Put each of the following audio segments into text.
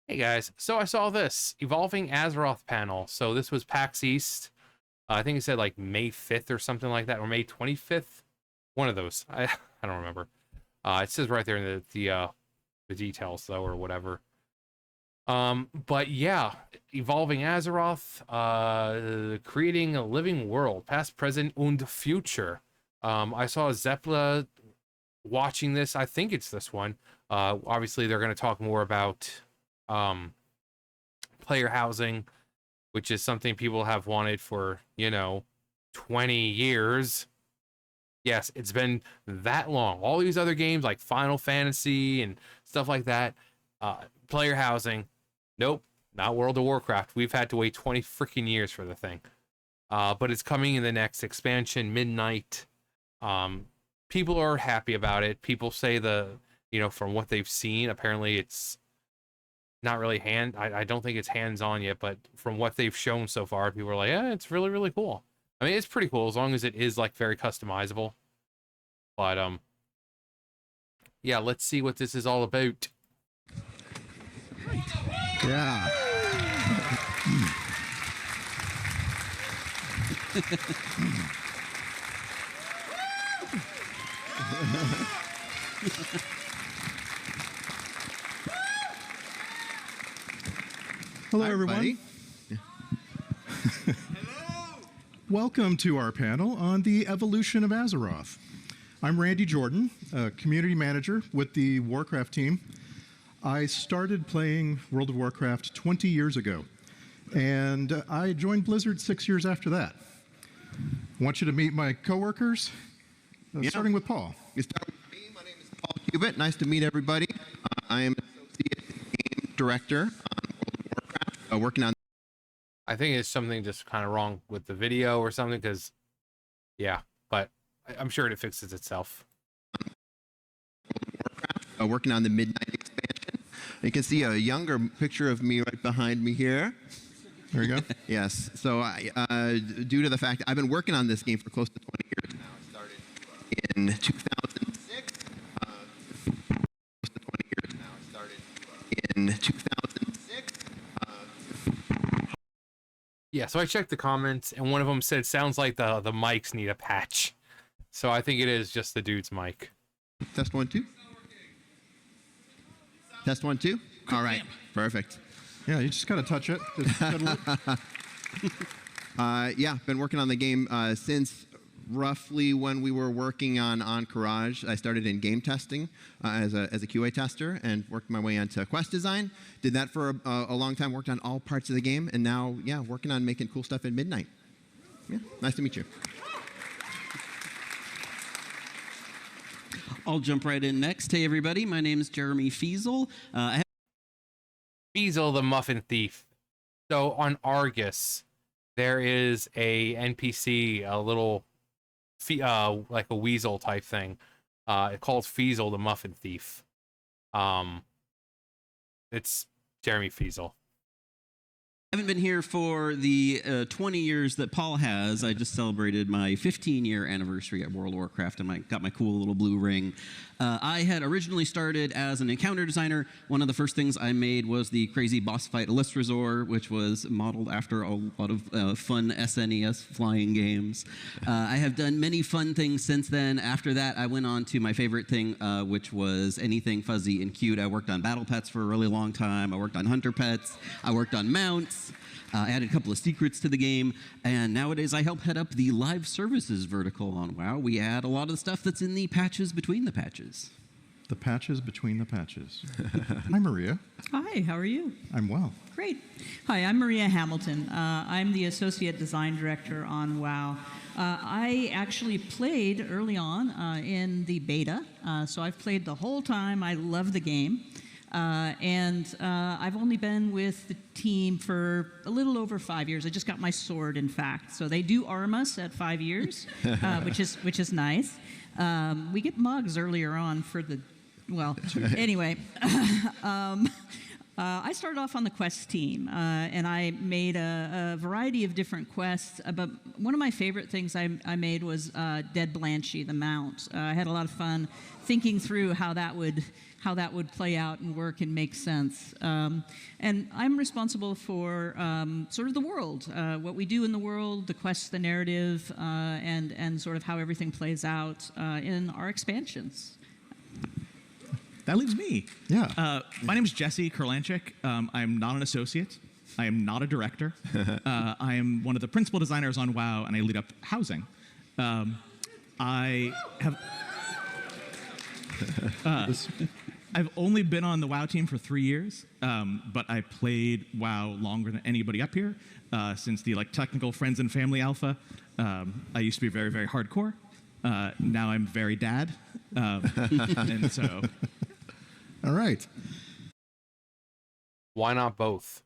Hey guys, so I saw this Evolving Azeroth panel. So this was PAX East. I think it said like May 5th or something like that, or May 25th. One of those. I don't remember. It says right there in the details though, or whatever. But yeah, Evolving Azeroth, creating a living world, past, present, and future. I saw Zepla watching this. I think it's this one. Obviously they're going to talk more about player housing, which is something people have wanted for 20 years. Yes, it's been that long. All these other games like Final Fantasy and stuff like that, player housing, nope, not World of Warcraft. We've had to wait 20 freaking years for the thing. But it's coming in the next expansion, Midnight. People are happy about it. People say from what they've seen, apparently it's not really I don't think it's hands-on yet, but from what they've shown so far, people are like, yeah, it's really, really cool. I mean, it's pretty cool as long as it is like very customizable. But yeah, let's see what this is all about. Yeah. Hello, everyone. Welcome to our panel on the evolution of Azeroth. I'm Randy Jordan, a community manager with the Warcraft team. I started playing World of Warcraft 20 years ago, and I joined Blizzard 6 years after that. I want you to meet my coworkers, starting with Paul. You start with me. My name is Paul Cubitt. Nice to meet everybody. I am Associate Game Director on World of Warcraft, working on... I think it's something just kind of wrong with the video or something, because, yeah, but I'm sure it fixes itself. Warcraft, working on the Midnight expansion. You can see a younger picture of me right behind me here. There you go. Yes. So due to the fact I've been working on this game for close to 20 years now. I started in 2006. Close to 20 years now. I started in 2006. Yeah, so I checked the comments, and one of them said, sounds like the mics need a patch. So I think it is just the dude's mic. Test 1, 2. Test 1, 2. All right. Perfect. Yeah, you just got to touch it. Yeah, been working on the game since roughly when we were working on Encourage. I started in game testing as a QA tester and worked my way into quest design. Did that for a long time, worked on all parts of the game, and now, yeah, working on making cool stuff at Midnight. Yeah, nice to meet you. I'll jump right in next. Hey, everybody. My name is Jeremy Feasel. Feasel the Muffin Thief. So on Argus, there is a NPC, a little, like a weasel type thing. Called Feasel the Muffin Thief. It's Jeremy Feasel. I haven't been here for the 20 years that Paul has. I just celebrated my 15-year anniversary at World of Warcraft, and I got my cool little blue ring. I had originally started as an encounter designer. One of the first things I made was the crazy boss fight Illustrator, which was modeled after a lot of fun SNES flying games. I have done many fun things since then. After that, I went on to my favorite thing, which was anything fuzzy and cute. I worked on battle pets for a really long time. I worked on hunter pets. I worked on mounts. Added a couple of secrets to the game, and nowadays I help head up the live services vertical on WoW. We add a lot of the stuff that's in the patches between the patches. The patches between the patches. Hi, Maria. Hi, how are you? I'm well. Great. Hi, I'm Maria Hamilton. I'm the Associate Design Director on WoW. I actually played early on in the beta, so I've played the whole time. I love the game. I've only been with the team for a little over 5 years. I just got my sword, in fact. So they do arm us at 5 years, which is nice. We get mugs earlier on for the, well, anyway. I started off on the quest team, and I made a variety of different quests. But one of my favorite things I made was Dead Blanchy, the mount. I had a lot of fun thinking through how that would how that would play out and work and make sense. And I'm responsible for sort of the world, what we do in the world, the quests, the narrative, and sort of how everything plays out in our expansions. That leaves me. Yeah. My name is Jesse Kurlanchik. I'm not an associate. I am not a director. I am one of the principal designers on WoW, and I lead up housing. I have. I've only been on the WoW team for 3 years, but I played WoW longer than anybody up here, since the technical friends and family alpha. I used to be very, very hardcore. Now I'm very dad, and so. All right. Why not both?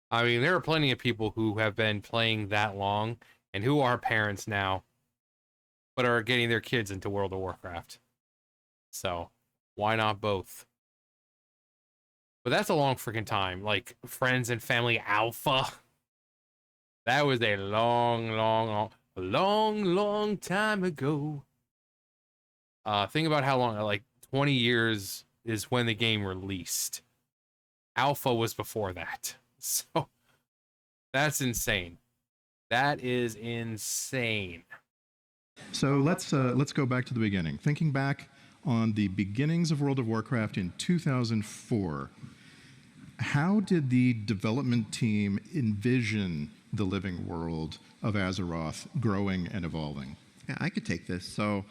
I mean, there are plenty of people who have been playing that long and who are parents now, but are getting their kids into World of Warcraft. So, why not both? But that's a long freaking time. Like, Friends and Family Alpha. That was a long time ago. Think about how long, like 20 years is when the game released. Alpha was before that. So, that's insane. That is insane. So let's go back to the beginning. Thinking back on the beginnings of World of Warcraft in 2004, how did the development team envision the living world of Azeroth growing and evolving? Yeah, I could take this. So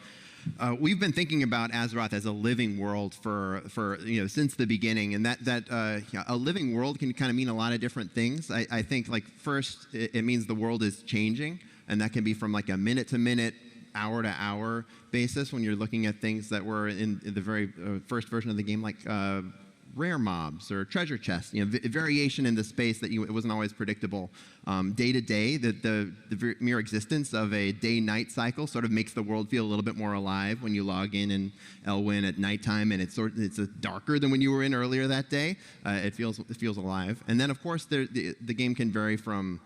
we've been thinking about Azeroth as a living world for since the beginning, and that a living world can kind of mean a lot of different things. I think first it means the world is changing, and that can be from like a minute to minute, hour to hour basis when you're looking at things that were in the very first version of the game, like rare mobs or treasure chests, variation in the space that it wasn't always predictable. Day to day, the mere existence of a day-night cycle sort of makes the world feel a little bit more alive when you log in Elwyn at nighttime, and it's darker than when you were in earlier that day. It feels alive. And then of course the game can vary from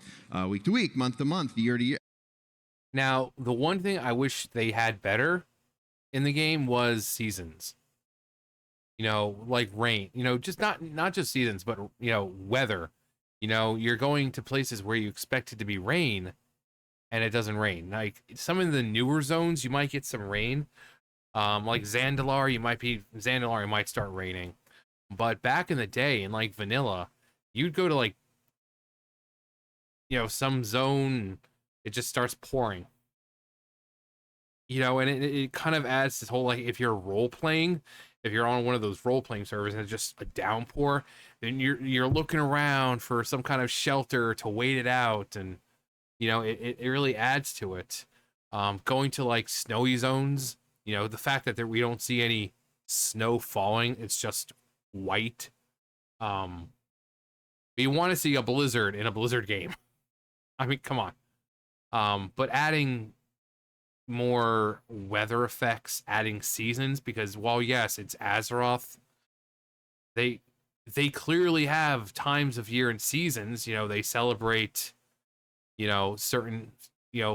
week to week, month to month, year to year. Now, the one thing I wish they had better in the game was seasons. Like rain, just not just seasons, but, weather. You're going to places where you expect it to be rain and it doesn't rain. Like some of the newer zones, you might get some rain. Like Zandalar, it might start raining. But back in the day in like vanilla, you'd go to some zone, it just starts pouring. And it kind of adds this whole, if you're role playing, if you're on one of those role-playing servers and it's just a downpour, then you're looking around for some kind of shelter to wait it out, and it really adds to it. Going to snowy zones, the fact that we don't see any snow falling, it's just white. You want to see a blizzard in a Blizzard game. I mean, come on. But adding more weather effects, adding seasons, because while yes, it's Azeroth, they clearly have times of year and seasons. They celebrate certain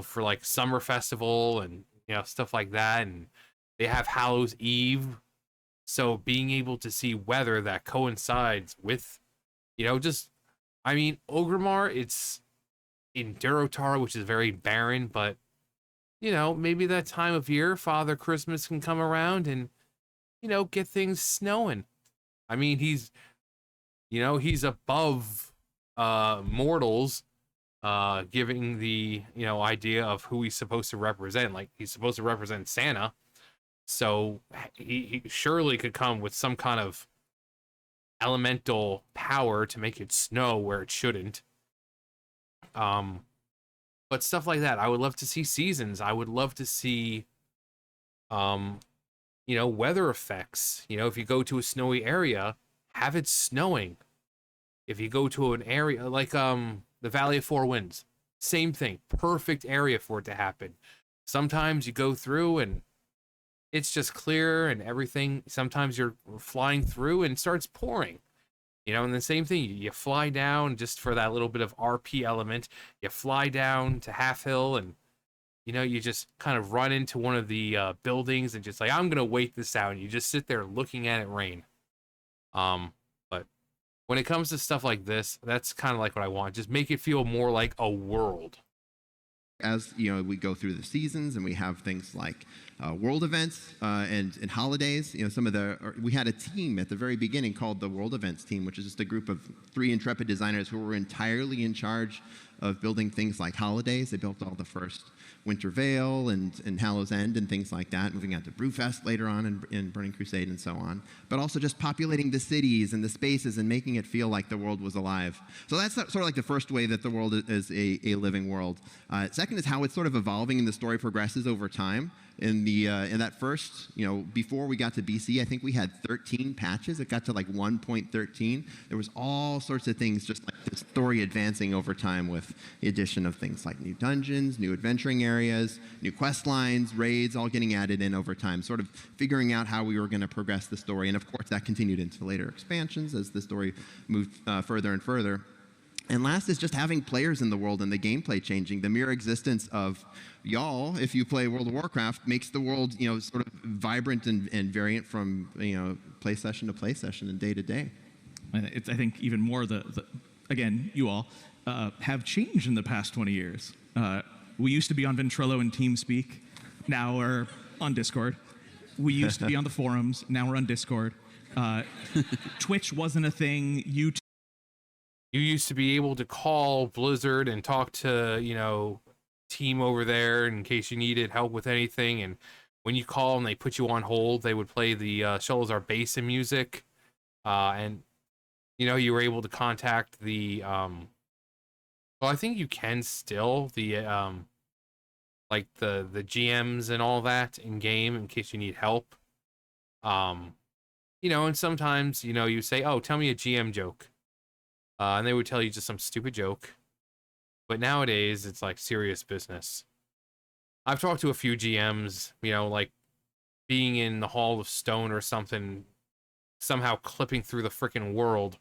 for summer festival and stuff like that, and they have Hallows Eve. So being able to see weather that coincides with Orgrimmar, it's in Durotar, which is very barren, but maybe that time of year, Father Christmas can come around and, get things snowing. I mean, he's above mortals, giving the, idea of who he's supposed to represent. Like, he's supposed to represent Santa. So he surely could come with some kind of elemental power to make it snow where it shouldn't. But stuff like that, I would love to see seasons. I would love to see, weather effects. If you go to a snowy area, have it snowing. If you go to an area like the Valley of Four Winds, same thing. Perfect area for it to happen. Sometimes you go through and it's just clear and everything. Sometimes you're flying through and it starts pouring. And the same thing, you fly down just for that little bit of RP element. You fly down to Half Hill and you just kind of run into one of the buildings and just like, I'm gonna wait this out, and you just sit there looking at it rain. But when it comes to stuff like this, that's kind of like what I want. Just make it feel more like a world. As we go through the seasons and we have things like world events and holidays. We had a team at the very beginning called the World Events team, which is just a group of 3 intrepid designers who were entirely in charge of building things like holidays. They built all the first Winter Veil and Hallow's End and things like that, moving on to Brewfest later on in Burning Crusade and so on. But also just populating the cities and the spaces and making it feel like the world was alive. So that's sort of like the first way that the world is a living world. Second is how it's sort of evolving and the story progresses over time. In that first, before we got to BC, I think we had 13 patches. It got to like 1.13. There was all sorts of things, just like the story advancing over time with the addition of things like new dungeons, new adventuring areas, new quest lines, raids, all getting added in over time, sort of figuring out how we were going to progress the story. And of course, that continued into later expansions as the story moved further and further. And last is just having players in the world and the gameplay changing. The mere existence of y'all, if you play World of Warcraft, makes the world, sort of vibrant and variant from, play session to play session and day to day. I think even more again, you all have changed in the past 20 years. We used to be on Ventrilo and TeamSpeak. Now we're on Discord. We used to be on the forums. Now we're on Discord. Twitch wasn't a thing. YouTube. You used to be able to call Blizzard and talk to, team over there in case you needed help with anything. And when you call and they put you on hold, they would play the Shelazar Basin music. And, you were able to contact the, well, I think you can still, the, like the GMs and all that in game in case you need help. And sometimes, you say, oh, tell me a GM joke. And they would tell you just some stupid joke. But nowadays, it's like serious business. I've talked to a few GMs, like being in the Hall of Stone or something, somehow clipping through the freaking world.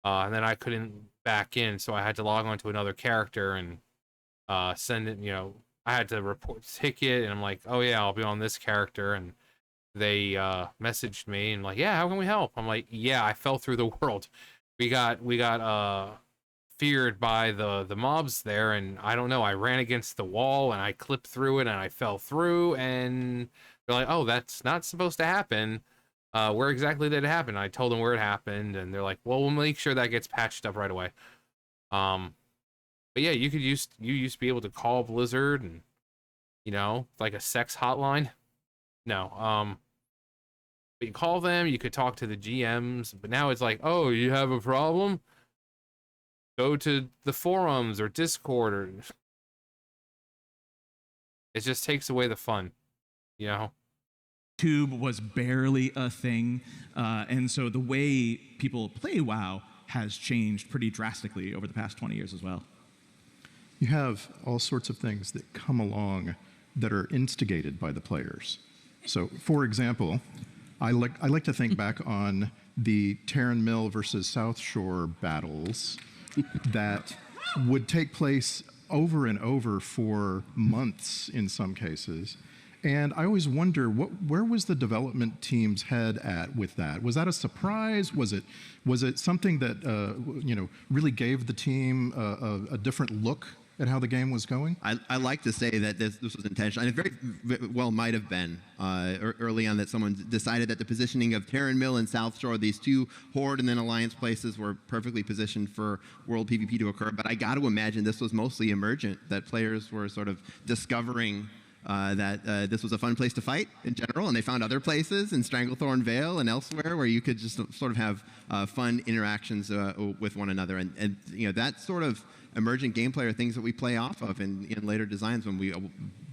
And then I couldn't back in, so I had to log on to another character and send it, I had to report ticket, and I'm like, oh yeah, I'll be on this character. And they messaged me and like, yeah, how can we help? I'm like, yeah, I fell through the world. We got feared by the mobs there, and I don't know, I ran against the wall and I clipped through it and I fell through, and they're like, oh, that's not supposed to happen. Where exactly did it happen? I told them where it happened, and they're like, well, we'll make sure that gets patched up right away. But yeah, you used to be able to call Blizzard and like a sex hotline. No, but you call them, you could talk to the GMs, but now it's like, oh, you have a problem? Go to the forums or Discord, or it just takes away the fun, YouTube was barely a thing, and so the way people play WoW has changed pretty drastically over the past 20 years as well. You have all sorts of things that come along that are instigated by the players. So, for example, I like to think back on the Terran Mill versus South Shore battles that would take place over and over for months in some cases. And I always wonder, where was the development team's head at with that? Was that a surprise? Was it something that really gave the team a different look at how the game was going? I like to say that this was intentional, and it very well might have been early on that someone decided that the positioning of Terran Mill and South Shore, these two Horde and then Alliance places, were perfectly positioned for world PvP to occur. But I got to imagine this was mostly emergent, that players were sort of discovering that this was a fun place to fight in general, and they found other places in Stranglethorn Vale and elsewhere where you could just sort of have fun interactions with one another, and that sort of emergent gameplay are things that we play off of in later designs when we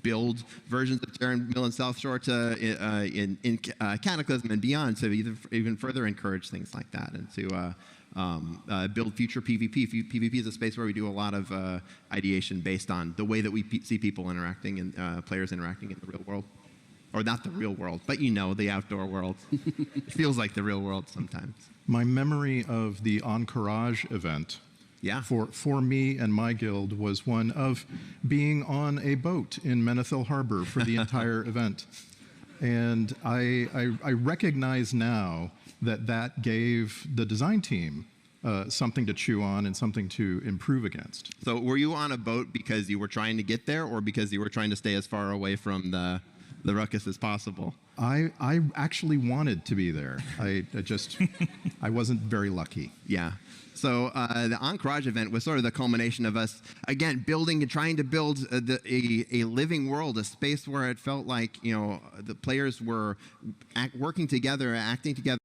build versions of Terran Mill and South Shore to in Cataclysm and beyond to even further encourage things like that and to build future PvP. PvP is a space where we do a lot of ideation based on the way that we see people interacting and players interacting in the real world. Or not the real world, but the outdoor world. It feels like the real world sometimes. My memory of the Encourage event Yeah. for me and my guild was one of being on a boat in Menethil Harbor for the entire event. And I recognize now that gave the design team something to chew on and something to improve against. So were you on a boat because you were trying to get there, or because you were trying to stay as far away from the ruckus as possible? I actually wanted to be there. I wasn't very lucky. Yeah. So the Encourage event was sort of the culmination of us, again, building and trying to build a living world, a space where it felt like, the players were working together, acting together.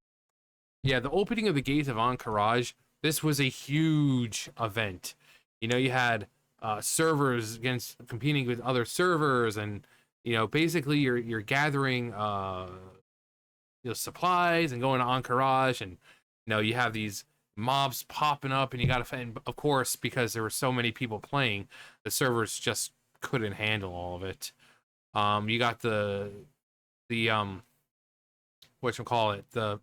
Yeah, the opening of the gates of Encourage, this was a huge event. You had servers competing with other servers, and basically you're gathering supplies and going to Encourage, and you have these mobs popping up, and you got to, and of course, because there were so many people playing, the servers just couldn't handle all of it. You got the whatchamacallit, the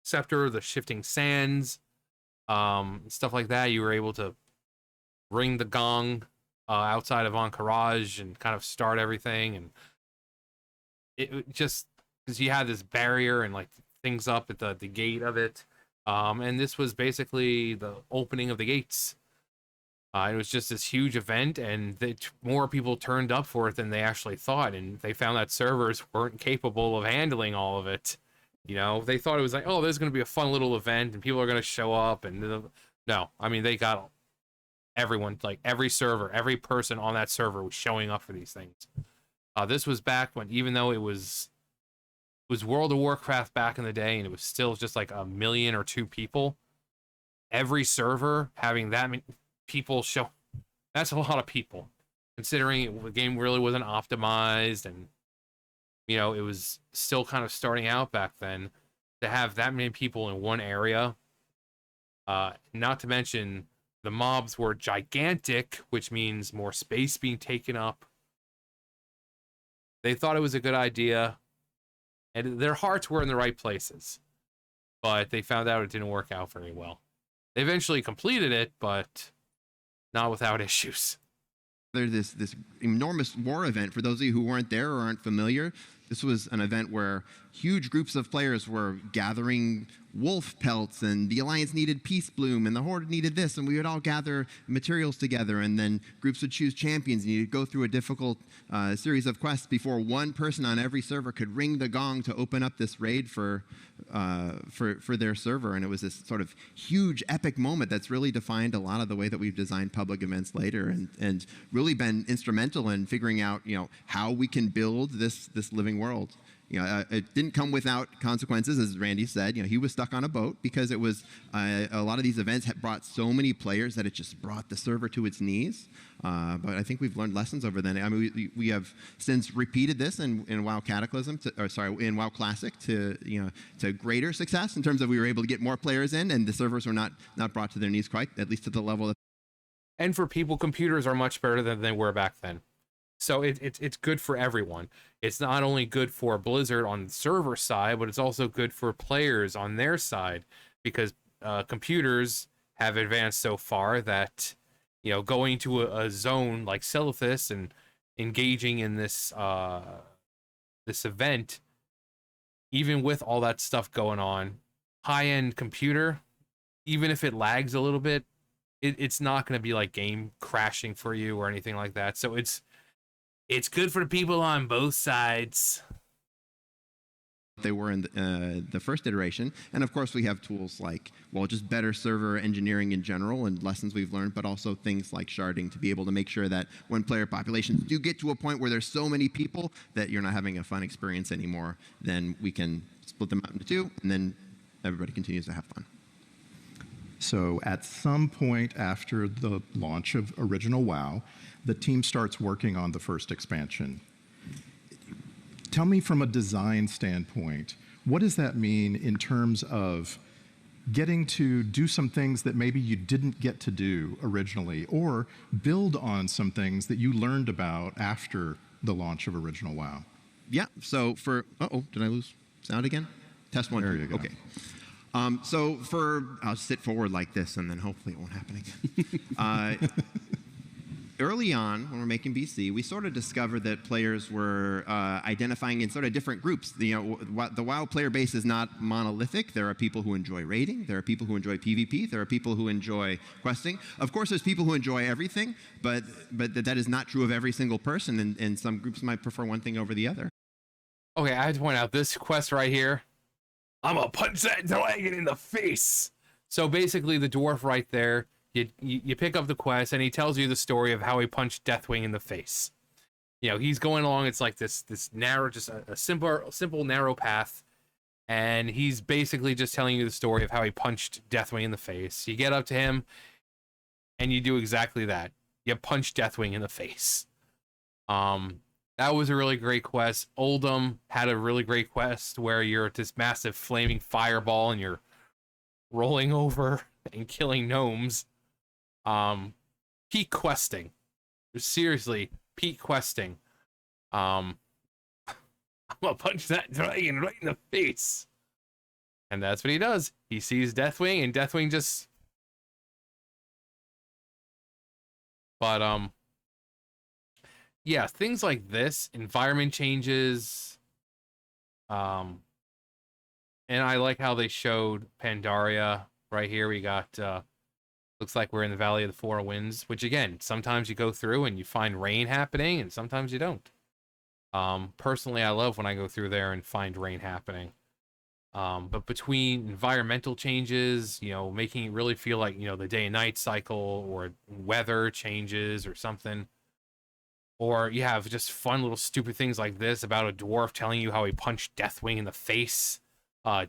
Scepter, the Shifting Sands, stuff like that. You were able to ring the gong outside of Encourage and kind of start everything, and it just, because you had this barrier and like things up at the gate of it. And this was basically the opening of the gates. It was just this huge event, and more people turned up for it than they actually thought, and they found that servers weren't capable of handling all of it. They thought it was like, oh, there's going to be a fun little event, and people are going to show up, and no, I mean, they got everyone, like every server, every person on that server was showing up for these things. This was back when, even though it was World of Warcraft back in the day, and it was still just like 1 million or 2 people. Every server having that many people show, that's a lot of people, considering the game really wasn't optimized, and it was still kind of starting out back then. To have that many people in one area, not to mention the mobs were gigantic, which means more space being taken up. They thought it was a good idea, and their hearts were in the right places, but they found out it didn't work out very well. They eventually completed it, but not without issues. There's this enormous war event. For those of you who weren't there or aren't familiar, this was an event where huge groups of players were gathering wolf pelts, and the Alliance needed Peace Bloom, and the Horde needed this, and we would all gather materials together, and then groups would choose champions, and you'd go through a difficult series of quests before one person on every server could ring the gong to open up this raid for their server. And it was this sort of huge epic moment that's really defined a lot of the way that we've designed public events later, and really been instrumental in figuring out how we can build this living world. It didn't come without consequences, as Randy said. He was stuck on a boat because it was a lot of these events had brought so many players that it just brought the server to its knees. But I think we've learned lessons over then. I mean, we have since repeated this in WoW Cataclysm, in WoW Classic to greater success in terms of we were able to get more players in, and the servers were not brought to their knees quite, at least to the level that. And for people, computers are much better than they were back then. So it's good for everyone. It's not only good for Blizzard on the server side, but it's also good for players on their side, because computers have advanced so far that going to a zone like Silithus and engaging in this event, even with all that stuff going on, high-end computer, even if it lags a little bit, it's not going to be like game crashing for you or anything like that. So it's good for the people on both sides. They were in the first iteration. And of course, we have tools like, just better server engineering in general and lessons we've learned, but also things like sharding to be able to make sure that when player populations do get to a point where there's so many people that you're not having a fun experience anymore, then we can split them out into 2, and then everybody continues to have fun. So at some point after the launch of Original WoW, the team starts working on the first expansion. Tell me, from a design standpoint, what does that mean in terms of getting to do some things that maybe you didn't get to do originally, or build on some things that you learned about after the launch of Original WoW? Yeah, so did I lose sound again? Test 1. There you go. Okay. I'll sit forward like this, and then hopefully it won't happen again. Early on, when we're making BC, we sort of discovered that players were identifying in sort of different groups. The WoW player base is not monolithic. There are people who enjoy raiding. There are people who enjoy PvP. There are people who enjoy questing. Of course, there's people who enjoy everything, but that is not true of every single person, and some groups might prefer one thing over the other. Okay, I have to point out this quest right here. I'm gonna punch that dragon in the face. So basically, the dwarf right there. You pick up the quest, and he tells you the story of how he punched Deathwing in the face. You know, he's going along. It's like this narrow, just a simple narrow path, and he's basically just telling you the story of how he punched Deathwing in the face. You get up to him, and you do exactly that. You punch Deathwing in the face. That was a really great quest. Oldham had a really great quest where you're at this massive flaming fireball, and you're rolling over and killing gnomes. Peak questing. Seriously, peak questing. I'm gonna punch that dragon right in the face. And that's what he does. He sees Deathwing, and Deathwing just... But, yeah, things like this, environment changes, and I like how they showed Pandaria. Right here we got, looks like we're in the Valley of the Four Winds, which again, sometimes you go through and you find rain happening, and sometimes you don't. Personally, I love when I go through there and find rain happening. But between environmental changes, you know, making it really feel like, you know, the day and night cycle, or weather changes or something. Or you have just fun little stupid things like this about a dwarf telling you how he punched Deathwing in the face.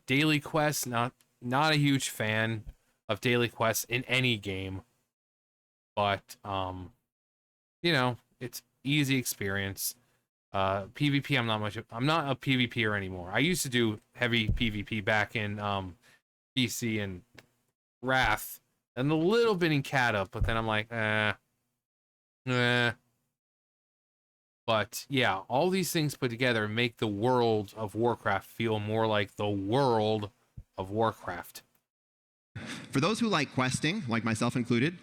Daily quests, not a huge fan of daily quests in any game, but you know, it's easy experience. PvP, I'm not a PvPer anymore. I used to do heavy PvP back in BC and Wrath, and a little bit in Cata, but then I'm like, But yeah, all these things put together make the world of Warcraft feel more like the world of Warcraft. For those who like questing, like myself included,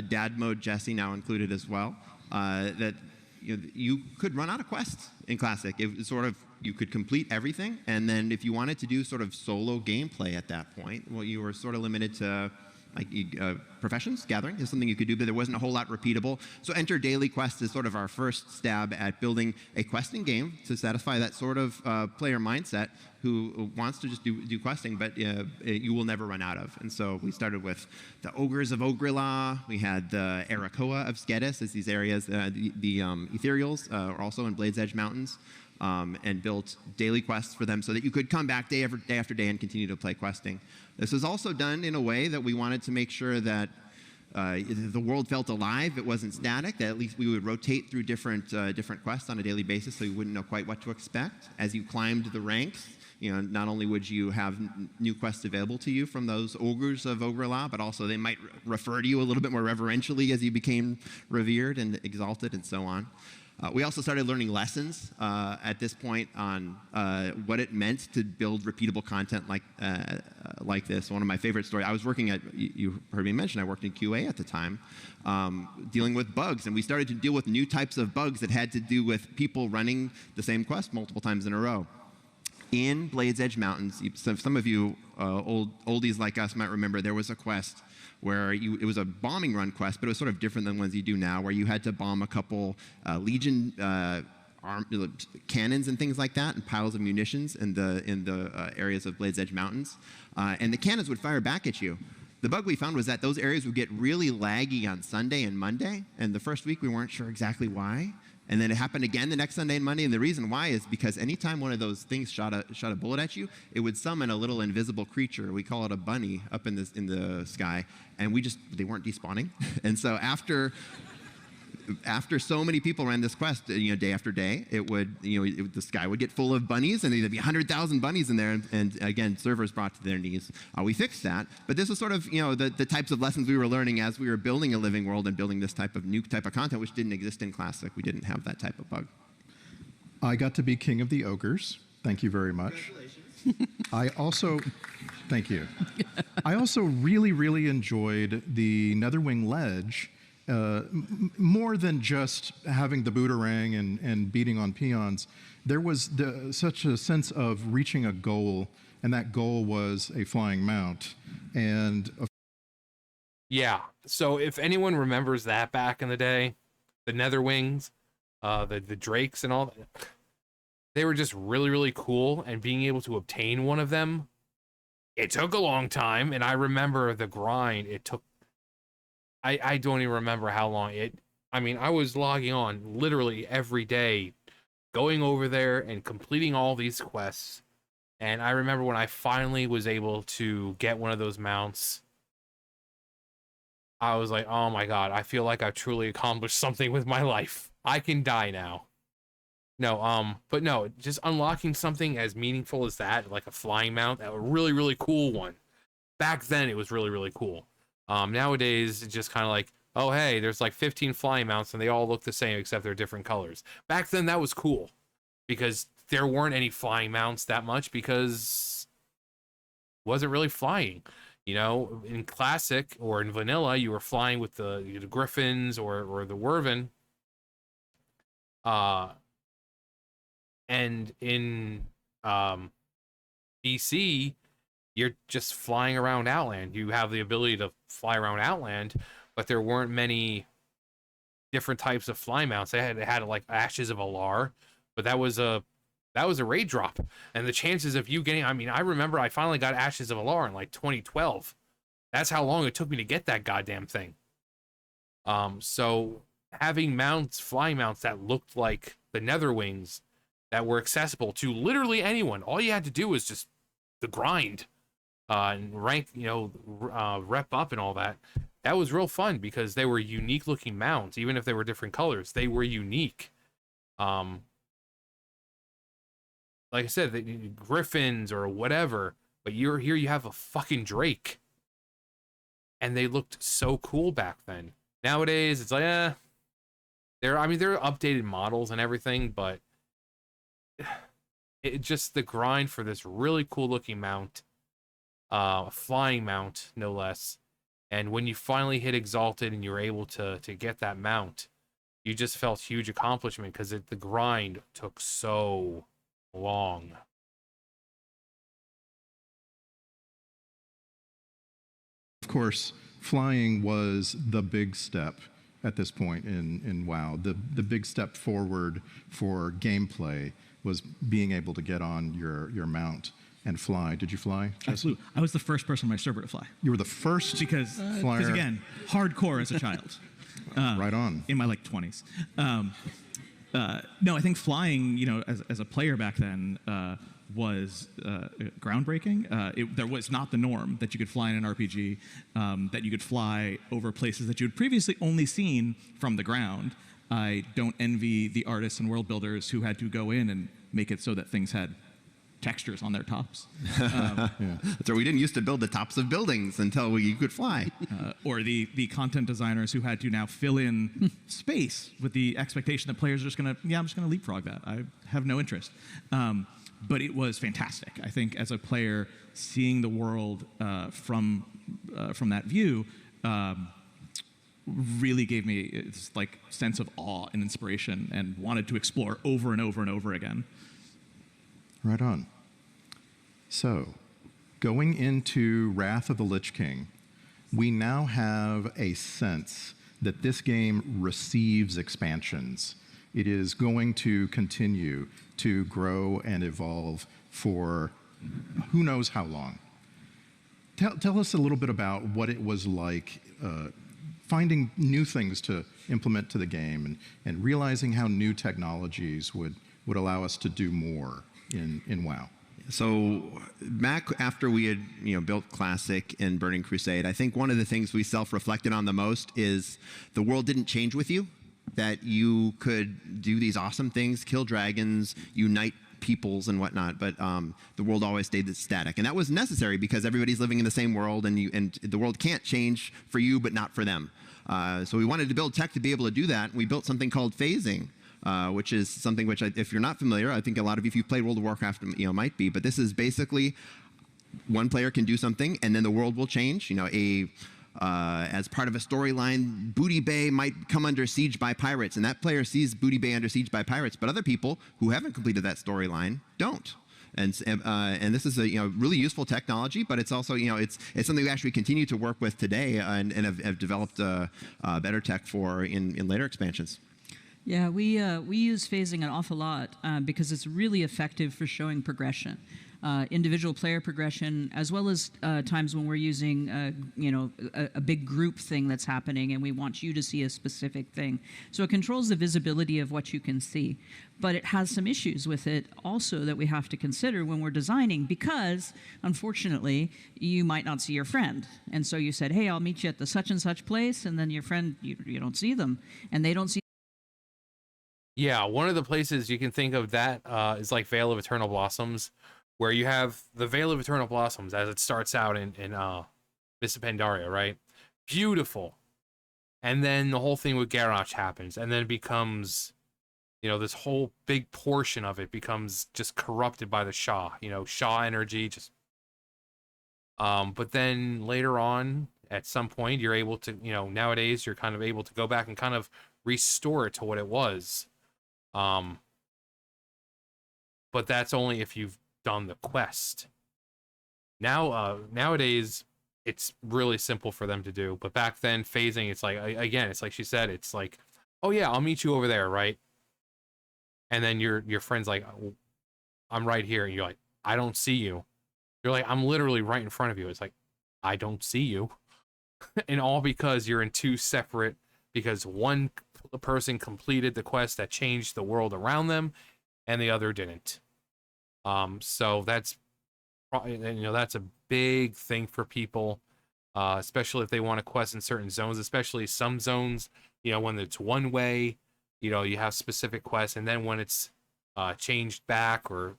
Dad Mode Jesse now included as well, that you could run out of quests in Classic. It sort of, you could complete everything, and then if you wanted to do sort of solo gameplay at that point, well, you were sort of limited to like professions gathering is something you could do, but there wasn't a whole lot repeatable. So Enter Daily Quest is sort of our first stab at building a questing game to satisfy that sort of player mindset who wants to just do questing, but you will never run out of. And so we started with the Ogres of Ogrila. We had the Arakoa of Skedis as these areas. The Ethereals are also in Blades Edge Mountains. And built daily quests for them so that you could come back day after day and continue to play questing. This was also done in a way that we wanted to make sure that the world felt alive. It wasn't static, that at least we would rotate through different quests on a daily basis so you wouldn't know quite what to expect. As you climbed the ranks, you know, not only would you have new quests available to you from those ogres of Ogrila, but also they might refer to you a little bit more reverentially as you became revered and exalted and so on. We also started learning lessons at this point on what it meant to build repeatable content like this. One of my favorite stories, I was working at, you heard me mention, I worked in QA at the time, dealing with bugs. And we started to deal with new types of bugs that had to do with people running the same quest multiple times in a row. In Blades Edge Mountains, some of you oldies like us might remember there was a quest where it was a bombing run quest, but it was sort of different than ones you do now, where you had to bomb a couple Legion cannons and things like that, and piles of munitions in the areas of Blades Edge Mountains, and the cannons would fire back at you. The bug we found was that those areas would get really laggy on Sunday and Monday, and the first week we weren't sure exactly why. And then it happened again the next Sunday and Monday, and the reason why is because anytime one of those things shot a bullet at you, it would summon a little invisible creature. We call it a bunny up in the sky, and they weren't despawning. And so after so many people ran this quest, day after day, the sky would get full of bunnies, and there'd be 100,000 bunnies in there, and again, servers brought to their knees. We fixed that, but this was sort of, the types of lessons we were learning as we were building a living world and building this new type of content, which didn't exist in Classic. We didn't have that type of bug. I got to be king of the ogres. Thank you very much. Congratulations. I also Thank you. I also really enjoyed the Netherwing Ledge, more than just having the boomerang and beating on peons. There was such a sense of reaching a goal, and that goal was a flying mount. And Yeah. So if anyone remembers that back in the day, the Netherwings, the Drakes and all that, they were just really cool, and being able to obtain one of them, it took a long time. And I remember the grind it took. I don't even remember how long I mean, I was logging on literally every day, going over there and completing all these quests. And I remember when I finally was able to get one of those mounts, I was like, oh my god, I feel like I've truly accomplished something with my life. I can die now. No, but no, just unlocking something as meaningful as that, like a flying mount, a really cool one. Back then, it was really cool. Nowadays, it's just kind of like, oh, hey, there's like 15 flying mounts and they all look the same except they're different colors. Back then, that was cool because there weren't any flying mounts that much because it wasn't really flying. You know, in Classic or in Vanilla, you were flying with the Griffins or the Wyvern. And in BC, you're just flying around Outland. You have the ability to fly around Outland, but there weren't many different types of fly mounts. They had like Ashes of Alar, but that was a raid drop. And the chances of you getting, I mean, I remember I finally got Ashes of Alar in like 2012. That's how long it took me to get that goddamn thing. So having mounts, flying mounts that looked like the Netherwings, that were accessible to literally anyone. All you had to do was just the grind, and rank, rep up and all that. That was real fun because they were unique looking mounts, even if they were different colors. They were unique. Like I said, the Griffins or whatever, but here you have a fucking Drake, and they looked so cool back then. Nowadays, it's like, they're updated models and everything, but it just the grind for this really cool looking mount, a flying mount no less. And when you finally hit Exalted and you were able to get that mount, you just felt huge accomplishment because the grind took so long. of course, flying was the big step at this point in WoW. The big step forward for gameplay was being able to get on your mount and fly. Did you fly, Jesse? Absolutely. I was the first person on my server to fly. You were the first Because flyer. again, hardcore as a child. Right on. In my 20s. No, I think flying, as a player back then, was groundbreaking. There was not the norm that you could fly in an RPG, that you could fly over places that you had previously only seen from the ground. I don't envy the artists and world builders who had to go in and make it so that things had textures on their tops. So we didn't used to build the tops of buildings until you could fly. Or the content designers who had to now fill in space with the expectation that players are just going to, I'm just going to leapfrog that. I have no interest. But it was fantastic. I think as a player, seeing the world from that view really gave me this sense of awe and inspiration, and wanted to explore over and over and over again. Right on. So, going into Wrath of the Lich King, we now have a sense that this game receives expansions. It is going to continue to grow and evolve for who knows how long. Tell us a little bit about what it was like finding new things to implement to the game, and realizing how new technologies would allow us to do more in WoW. So back after we had built Classic and Burning Crusade, I think one of the things we self-reflected on the most is the world didn't change with you, that you could do these awesome things, kill dragons, unite peoples and whatnot, but the world always stayed static. And that was necessary because everybody's living in the same world, and the world can't change for you but not for them. So we wanted to build tech to be able to do that, and we built something called phasing. Which is something which, if you're not familiar, I think a lot of you, if you've played World of Warcraft, might be. But this is basically one player can do something, and then the world will change. You know, as part of a storyline, Booty Bay might come under siege by pirates, and that player sees Booty Bay under siege by pirates, but other people who haven't completed that storyline don't. And this is a really useful technology, but it's also it's something we actually continue to work with today, and have developed better tech for in later expansions. Yeah, we use phasing an awful lot because it's really effective for showing progression, individual player progression, as well as times when we're using a big group thing that's happening, and we want you to see a specific thing. So it controls the visibility of what you can see, but it has some issues with it also that we have to consider when we're designing, because unfortunately you might not see your friend, and so you said, hey, I'll meet you at the such and such place, and then your friend, you don't see them, and they don't see. Yeah, one of the places you can think of that is like Vale of Eternal Blossoms, where you have the Vale of Eternal Blossoms as it starts out in Mists of Pandaria, right? Beautiful. And then the whole thing with Garrosh happens, and then it becomes, this whole big portion of it becomes just corrupted by the Shah, Shah energy, just... But then later on, at some point, you're able to, nowadays, you're kind of able to go back and kind of restore it to what it was. But that's only if you've done the quest. Nowadays it's really simple for them to do, but back then phasing, it's like, again, it's like she said, it's like, oh yeah, I'll meet you over there, right? And then your friend's like, I'm right here, and you're like, I don't see you. You're like, I'm literally right in front of you. It's like, I don't see you. And all because you're in two separate, because one person completed the quest that changed the world around them, and the other didn't. So that's probably, that's a big thing for people, especially if they want to quest in certain zones, especially some zones, when it's one way, you have specific quests, and then when it's changed back, or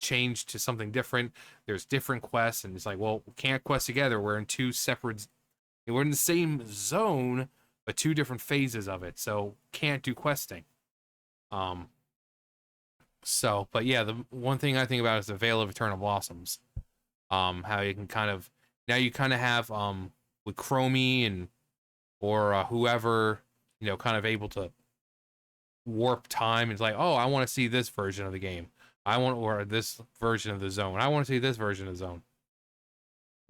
changed to something different, there's different quests, and it's like, well, we can't quest together. We're in we're in the same zone, but two different phases of it, so can't do questing. But yeah, the one thing I think about is the Vale of Eternal Blossoms. How you can kind of have with Chromie or whoever, kind of able to warp time. It's like, oh, I want to see this version of the game. Or this version of the zone. I want to see this version of the zone.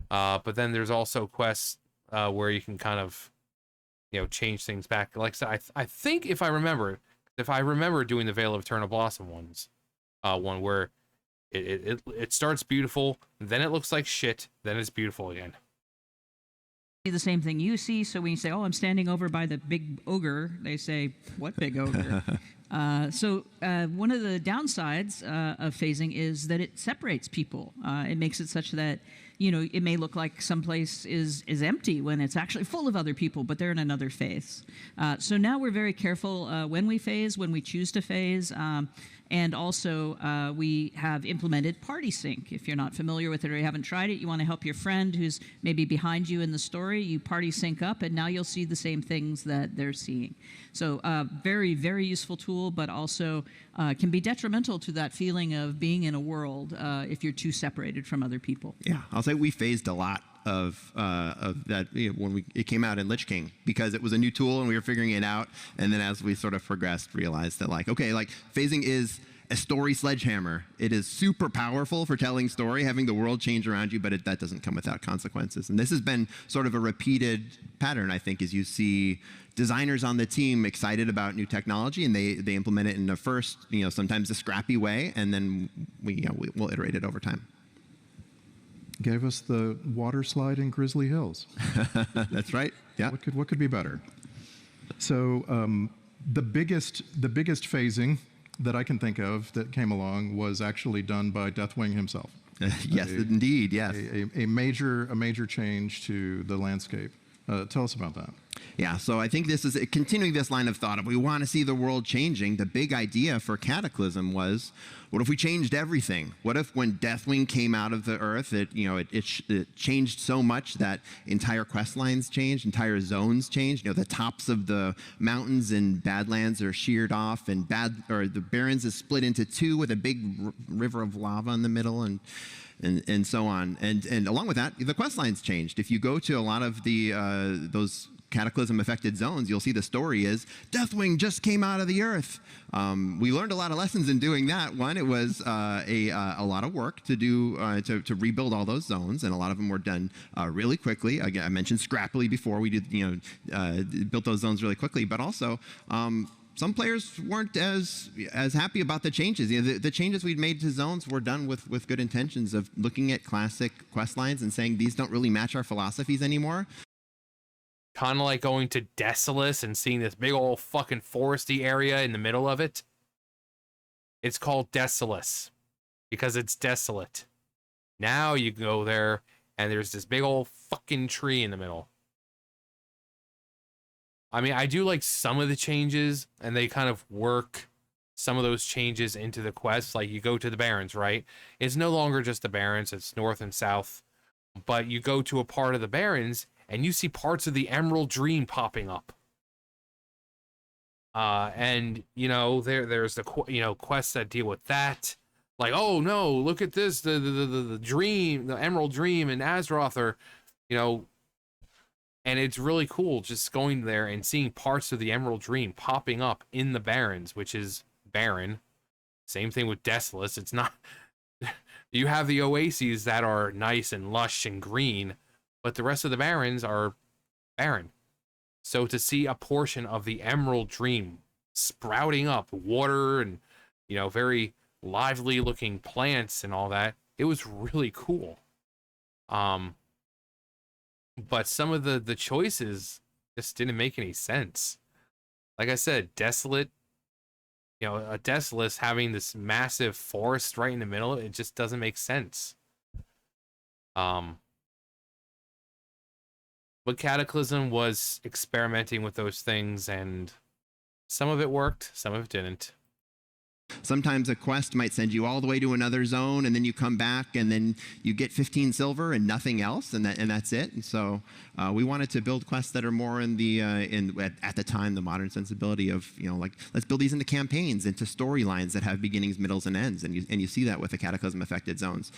But then there's also quests where you can kind of, change things back. Like I said, I think if I remember doing the Vale of Eternal Blossom one where it starts beautiful, then it looks like shit, then it's beautiful again. The same thing you see. So when you say, oh, I'm standing over by the big ogre, they say, what big ogre? So one of the downsides of phasing is that it separates people. It makes it such that, it may look like someplace is empty when it's actually full of other people, but they're in another phase. So now we're very careful when we phase, when we choose to phase. And also, we have implemented Party Sync. If you're not familiar with it or you haven't tried it, you want to help your friend who's maybe behind you in the story, you Party Sync up, and now you'll see the same things that they're seeing. So very, very useful tool, but also can be detrimental to that feeling of being in a world if you're too separated from other people. Yeah, I'll say we phased a lot of that when it came out in Lich King, because it was a new tool and we were figuring it out, and then as we sort of progressed, realized that phasing is a story sledgehammer. It is super powerful for telling story, having the world change around you, but that doesn't come without consequences. And this has been sort of a repeated pattern, I think, as you see designers on the team excited about new technology, and they implement it in the first, sometimes a scrappy way, and then we'll iterate it over time. Gave us the water slide in Grizzly Hills. That's right. Yeah. What could be better? So the biggest phasing that I can think of that came along was actually done by Deathwing himself. Yes, indeed. Yes. A major change to the landscape. Tell us about that. Yeah, so I think this is continuing this line of thought. If we want to see the world changing, the big idea for Cataclysm was, what if we changed everything? What if when Deathwing came out of the earth, it changed so much that entire quest lines changed, entire zones changed. The tops of the mountains in Badlands are sheared off, and the Barrens is split into two with a big river of lava in the middle, and and so on. And along with that, the quest lines changed. If you go to a lot of the those cataclysm affected zones, you'll see the story is Deathwing just came out of the earth. We learned a lot of lessons in doing that. One, it was a lot of work to do to rebuild all those zones, and a lot of them were done really quickly. Again, I mentioned scrappily before. We did built those zones really quickly, but also some players weren't as happy about the changes. The changes we'd made to zones were done with good intentions of looking at classic quest lines and saying these don't really match our philosophies anymore. Kind of like going to Desolus and seeing this big old fucking foresty area in the middle of it. It's called Desolus because it's desolate. Now you go there and there's this big old fucking tree in the middle. I mean, I do like some of the changes, and they kind of work some of those changes into the quests. Like you go to the Barrens, right? It's no longer just the Barrens, it's north and south. But you go to a part of the Barrens and you see parts of the Emerald Dream popping up. And there's the quests that deal with that. Like, oh no, look at this, the dream, the Emerald Dream and Azeroth are, and it's really cool just going there and seeing parts of the Emerald Dream popping up in the Barrens, which is barren. Same thing with Desolus. It's not. You have the oases that are nice and lush and green, but the rest of the Barrens are barren. So to see a portion of the Emerald Dream sprouting up, water and, very lively looking plants and all that, it was really cool. But some of the choices just didn't make any sense. Like I said, Desolate, a Desolus having this massive forest right in the middle, it just doesn't make sense. But Cataclysm was experimenting with those things, and some of it worked, some of it didn't. Sometimes a quest might send you all the way to another zone, and then you come back, and then you get 15 silver and nothing else, and that's it. And so we wanted to build quests that are more in the at the time the modern sensibility of like let's build these into campaigns, into storylines that have beginnings, middles, and ends. And you see that with the Cataclysm affected zones.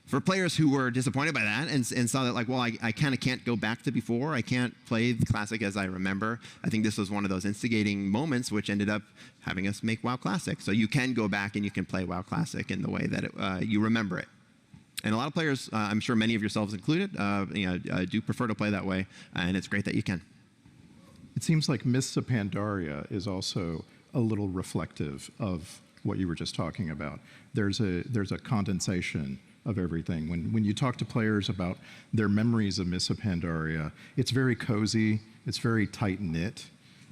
For players who were disappointed by that and saw that, like, well, I kind of can't go back to before. I can't play the Classic as I remember. I think this was one of those instigating moments which ended up having us make WoW Classic. So you can go back and you can play WoW Classic in the way that you remember it. And a lot of players, I'm sure many of yourselves included, do prefer to play that way, and it's great that you can. It seems like Mists of Pandaria is also a little reflective of what you were just talking about. There's a condensation of everything. When you talk to players about their memories of Mists of Pandaria, it's very cozy, it's very tight-knit,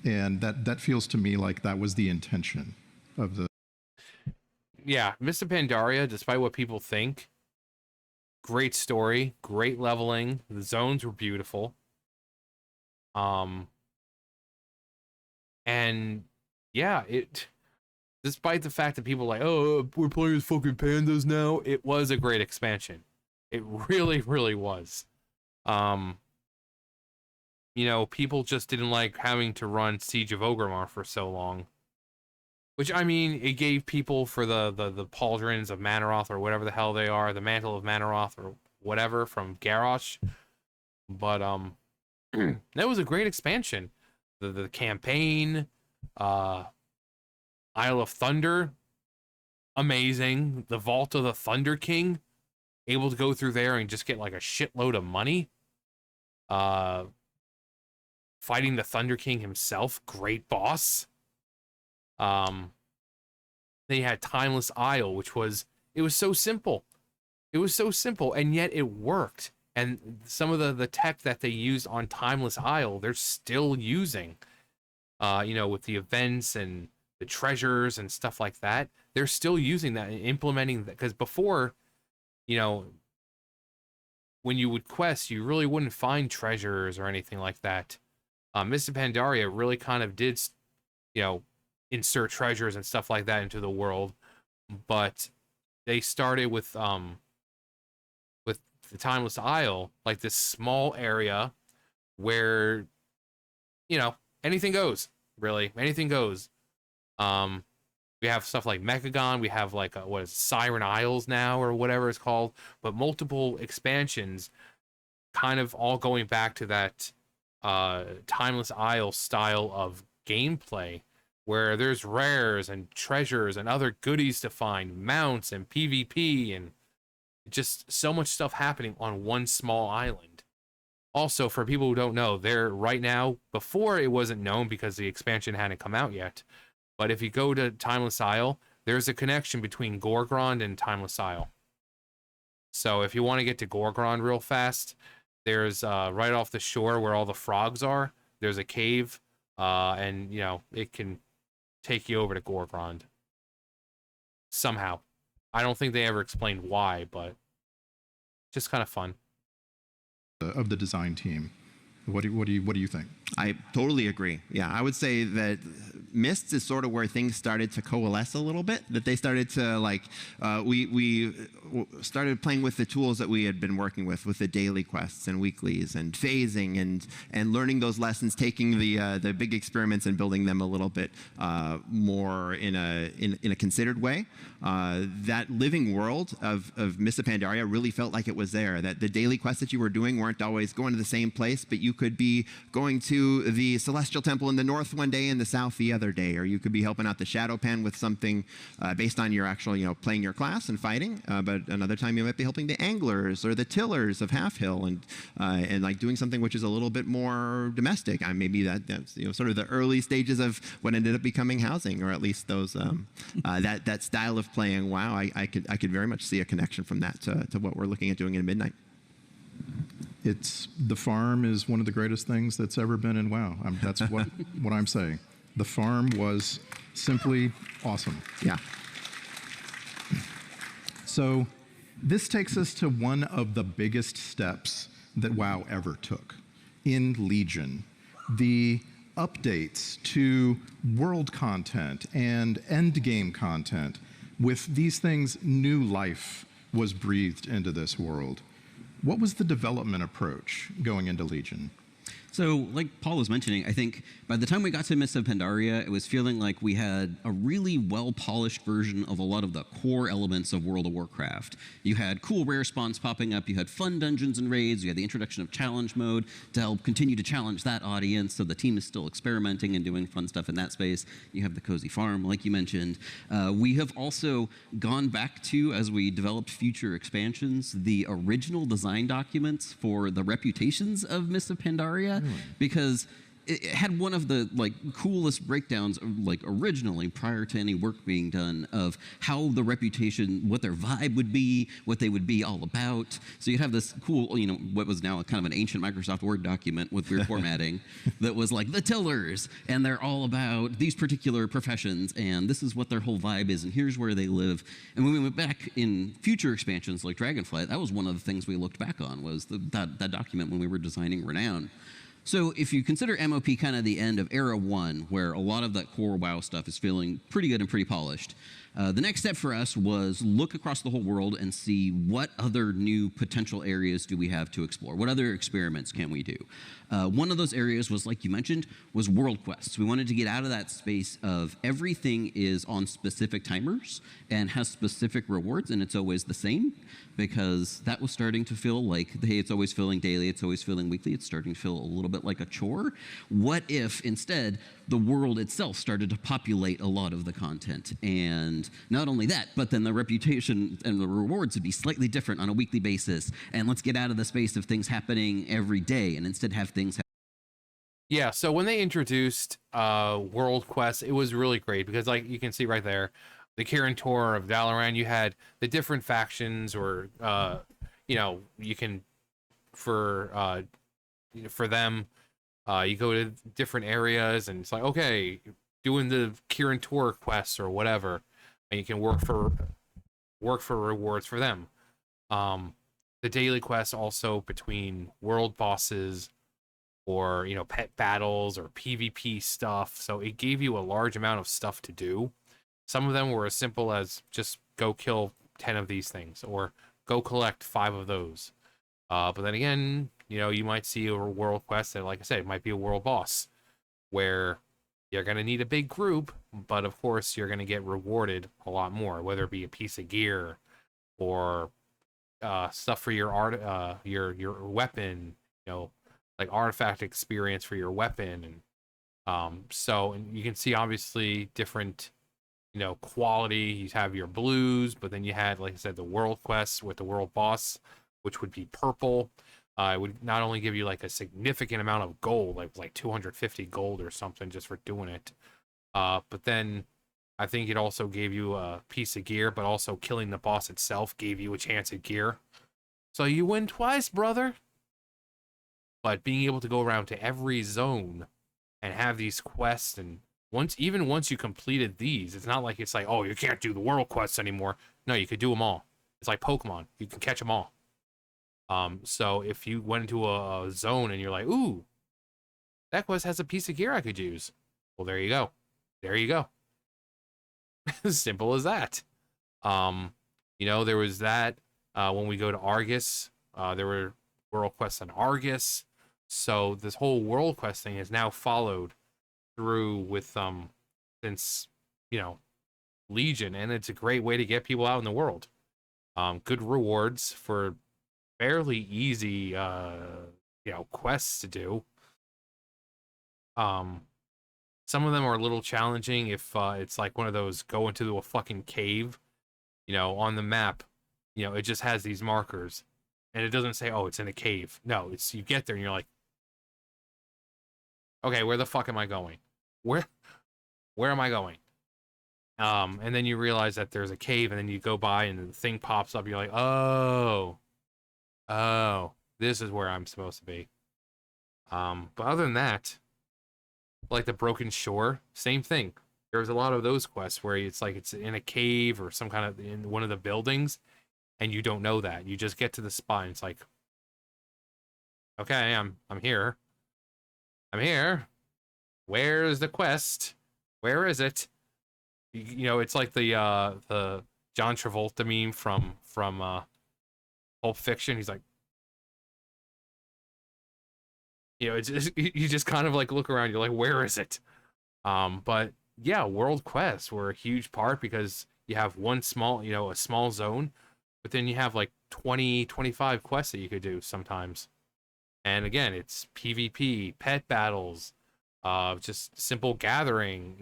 and that feels to me like that was the intention of the... Yeah, Mists of Pandaria, despite what people think, great story, great leveling, the zones were beautiful. And yeah, despite the fact that people are like, oh, we're playing as fucking pandas now, it was a great expansion. It really, really was. People just didn't like having to run Siege of Orgrimmar for so long. Which, I mean, it gave people for the pauldrons of Manaroth, or whatever the hell they are, the Mantle of Manaroth, or whatever, from Garrosh. But, that was a great expansion. The campaign, Isle of Thunder, amazing. The Vault of the Thunder King, able to go through there and just get like a shitload of money. Fighting the Thunder King himself, great boss. Then you had Timeless Isle, which was so simple. It was so simple, and yet it worked. And some of the tech that they used on Timeless Isle, they're still using. With the events and the treasures and stuff like that, they're still using that and implementing that. Because before, when you would quest, you really wouldn't find treasures or anything like that. Mists of Pandaria really kind of did, insert treasures and stuff like that into the world, but they started with the Timeless Isle, like this small area where, anything goes. Really, anything goes. We have stuff like Mechagon. We have like what is it, Siren Isles now or whatever it's called, but multiple expansions, kind of all going back to that Timeless Isle style of gameplay, where there's rares and treasures and other goodies to find, mounts and PvP, and just so much stuff happening on one small island. Also, for people who don't know, there right now, before it wasn't known because the expansion hadn't come out yet, but if you go to Timeless Isle, there's a connection between Gorgrond and Timeless Isle. So if you want to get to Gorgrond real fast, there's right off the shore where all the frogs are, there's a cave, and you know, it can take you over to Gorgrond. Somehow. I don't think they ever explained why, but just kind of fun. Of the design team. What do you think? I totally agree. Yeah, I would say that Mists is sort of where things started to coalesce a little bit. That they started to like, we started playing with the tools that we had been working with the daily quests and weeklies and phasing and learning those lessons, taking the big experiments and building them a little bit more in a considered way. That living world of Mists of Pandaria really felt like it was there. That the daily quests that you were doing weren't always going to the same place, but you could be going to the Celestial Temple in the north one day and the south the other day, or you could be helping out the Shadow Pen with something based on your actual, playing your class and fighting. But another time you might be helping the Anglers or the Tillers of Half Hill and like doing something which is a little bit more domestic. Maybe that's sort of the early stages of what ended up becoming housing, or at least those that style of playing WoW. I could very much see a connection from that to what we're looking at doing in Midnight. The farm is one of the greatest things that's ever been in WoW. That's what I'm saying. The farm was simply awesome. Yeah. So this takes us to one of the biggest steps that WoW ever took in Legion. The updates to world content and endgame content. With these things, new life was breathed into this world. What was the development approach going into Legion? So, like Paul was mentioning, I think by the time we got to Mists of Pandaria, it was feeling like we had a really well-polished version of a lot of the core elements of World of Warcraft. You had cool rare spawns popping up, you had fun dungeons and raids, you had the introduction of challenge mode to help continue to challenge that audience, so the team is still experimenting and doing fun stuff in that space. You have the cozy farm, like you mentioned. We have also gone back to, as we developed future expansions, the original design documents for the reputations of Mists of Pandaria. Because it had one of the coolest breakdowns originally prior to any work being done of how the reputation, what their vibe would be, what they would be all about. So you'd have this cool, what was now kind of an ancient Microsoft Word document with weird formatting that was like the Tillers, and they're all about these particular professions, and this is what their whole vibe is, and here's where they live. And when we went back in future expansions like Dragonflight, that was one of the things we looked back on, was that document when we were designing Renown. So if you consider MOP kind of the end of Era 1, where a lot of that core WoW stuff is feeling pretty good and pretty polished, the next step for us was look across the whole world and see what other new potential areas do we have to explore. What other experiments can we do? One of those areas was, like you mentioned, was world quests. We wanted to get out of that space of everything is on specific timers and has specific rewards, and it's always the same, because that was starting to feel like, hey, it's always feeling daily, it's always feeling weekly, it's starting to feel a little bit like a chore. What if, instead, the world itself started to populate a lot of the content? And not only that, but then the reputation and the rewards would be slightly different on a weekly basis. And let's get out of the space of things happening every day and instead have things happen. Yeah, so when they introduced World Quest, it was really great because, like you can see right there, the Kirin Tor of Dalaran, you had the different factions, or you can for them, you go to different areas, and it's like, okay, doing the Kirin Tor quests or whatever, and you can work for rewards for them. The daily quests also between world bosses, or pet battles or PvP stuff. So it gave you a large amount of stuff to do. Some of them were as simple as just go kill 10 of these things, or go collect 5 of those. But then again, you might see a world quest that, like I said, it might be a world boss, where you're going to need a big group but of course you're going to get rewarded a lot more, whether it be a piece of gear or stuff for your art, your weapon, like artifact experience for your weapon, and and you can see obviously different, quality. You have your blues, but then you had, like I said, the world quests with the world boss, which would be purple. It would not only give you like a significant amount of gold, like 250 gold or something just for doing it, but then I think it also gave you a piece of gear, but also killing the boss itself gave you a chance at gear. So you win twice, brother. But being able to go around to every zone and have these quests, and once you completed these, it's not like it's like, oh, you can't do the world quests anymore. No, you could do them all. It's like Pokemon. You can catch them all. So if you went into a zone and you're like, ooh, that quest has a piece of gear I could use. Well, there you go. There you go. Simple as that. There was that when we go to Argus, there were world quests on Argus. So this whole world quest thing is now followed through with since Legion, and it's a great way to get people out in the world. Good rewards for fairly easy quests to do. Some of them are a little challenging if it's like one of those go into a fucking cave, on the map. It just has these markers, and it doesn't say, oh, it's in a cave. No, it's, you get there and you're like, okay, where the fuck am I going? Where am I going? And then you realize that there's a cave, and then you go by and the thing pops up. You're like, oh, this is where I'm supposed to be. But other than that, like the Broken Shore, same thing. There's a lot of those quests where it's like it's in a cave or some kind of in one of the buildings, and you don't know that. You just get to the spot and it's like, okay, I'm here. I'm here. Where's the quest? Where is it? It's like the John Travolta meme from Pulp Fiction. He's like, it's just, you just kind of like look around. You're like, where is it? But yeah, world quests were a huge part because you have one small, a small zone, but then you have like 20, 25 quests that you could do sometimes. And again, it's PvP, pet battles, just simple gathering,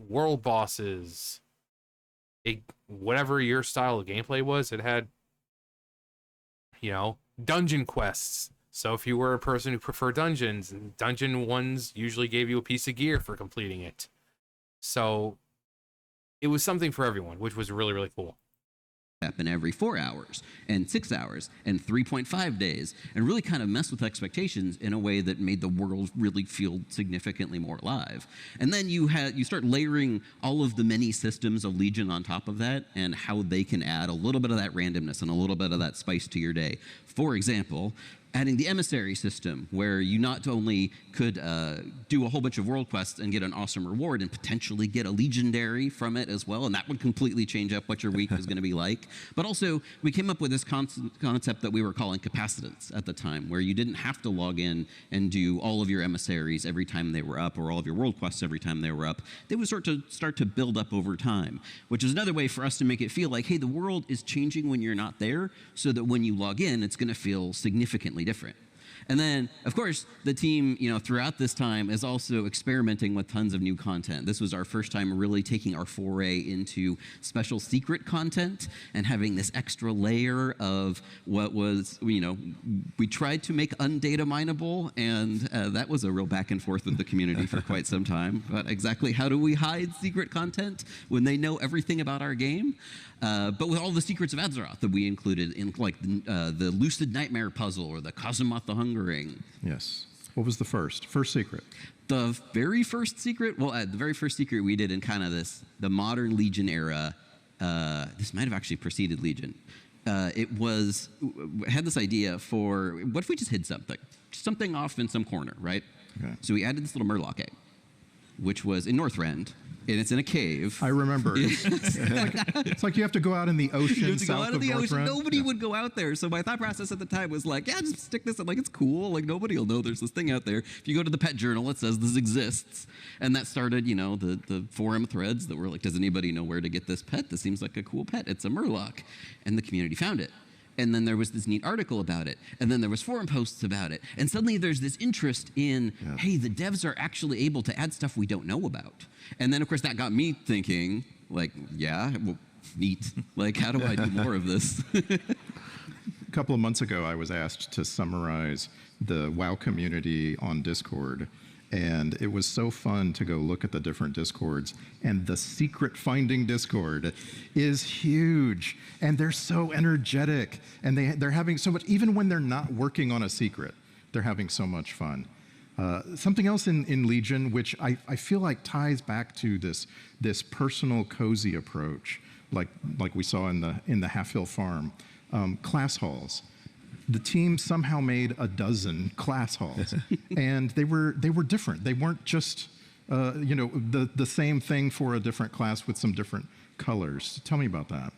world bosses, whatever your style of gameplay was. It had, dungeon quests. So if you were a person who preferred dungeons, and dungeon ones usually gave you a piece of gear for completing it. So it was something for everyone, which was really, really cool. Happen every 4 hours and 6 hours and 3.5 days, and really kind of mess with expectations in a way that made the world really feel significantly more alive. And then you start layering all of the many systems of Legion on top of that, and how they can add a little bit of that randomness and a little bit of that spice to your day. For example, adding the emissary system, where you not only could do a whole bunch of world quests and get an awesome reward and potentially get a legendary from it as well, and that would completely change up what your week was going to be like. But also, we came up with this concept that we were calling capacitance at the time, where you didn't have to log in and do all of your emissaries every time they were up, or all of your world quests every time they were up. They would start to build up over time, which is another way for us to make it feel like, hey, the world is changing when you're not there, so that when you log in, it's going to feel significantly different. And then, of course, the team, throughout this time is also experimenting with tons of new content. This was our first time really taking our foray into special secret content and having this extra layer of what was, we tried to make undata mineable, and that was a real back and forth with the community for quite some time. But exactly how do we hide secret content when they know everything about our game? But with all the secrets of Azeroth that we included in, like the Lucid Nightmare puzzle or the Kazumoth the Hunger Ring. Yes. What was the first secret? The very first secret? Well, the very first secret we did in kind of the modern Legion era. This might have actually preceded Legion. It had this idea for, what if we just hid something off in some corner, right? Okay. So we added this little Murloc egg. which was in Northrend, and it's in a cave. I remember. It's like you have to go out in the ocean. You have to go south out of the ocean. Northrend. Nobody would go out there. So my thought process at the time was like, yeah, just stick this in. Like, it's cool. Like, nobody will know there's this thing out there. If you go to the pet journal, it says this exists. And that started, you know, the forum threads that were like, does anybody know where to get this pet? This seems like a cool pet. It's a murloc. And the community found it. And then there was this neat article about it. And then there was forum posts about it. And suddenly there's this interest in, hey, the devs are actually able to add stuff we don't know about. And then, of course, that got me thinking, like, yeah, well, neat. Like, how do I do more of this? A couple of months ago, I was asked to summarize the WoW community on Discord. And it was so fun to go look at the different Discords. And the secret finding Discord is huge. And they're so energetic. And they're having so much, even when they're not working on a secret, they're having so much fun. Something else in Legion, which I feel like ties back to this personal, cozy approach, like we saw in the Half Hill Farm, class halls. The team somehow made a dozen class halls, and they were different. They weren't just the same thing for a different class with some different colors. Tell me about that.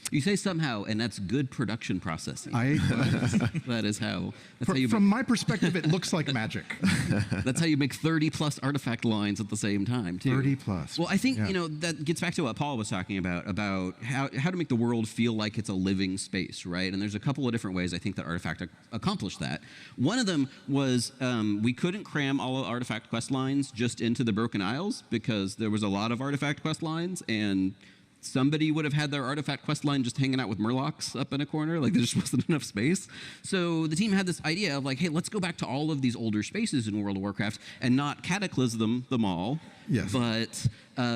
You say somehow, and that's good production processing. That is how. From my perspective, it looks like magic. That's how you make 30 plus artifact lines at the same time, too. 30 plus. Well, I think, that gets back to what Paul was talking about how to make the world feel like it's a living space, right? And there's a couple of different ways I think that Artifact accomplished that. One of them was we couldn't cram all the Artifact quest lines just into the Broken Isles because there was a lot of Artifact quest lines, and somebody would have had their artifact quest line just hanging out with murlocs up in a corner. Like, there just wasn't enough space. So the team had this idea of like, hey, let's go back to all of these older spaces in World of Warcraft and not cataclysm them all, yes, but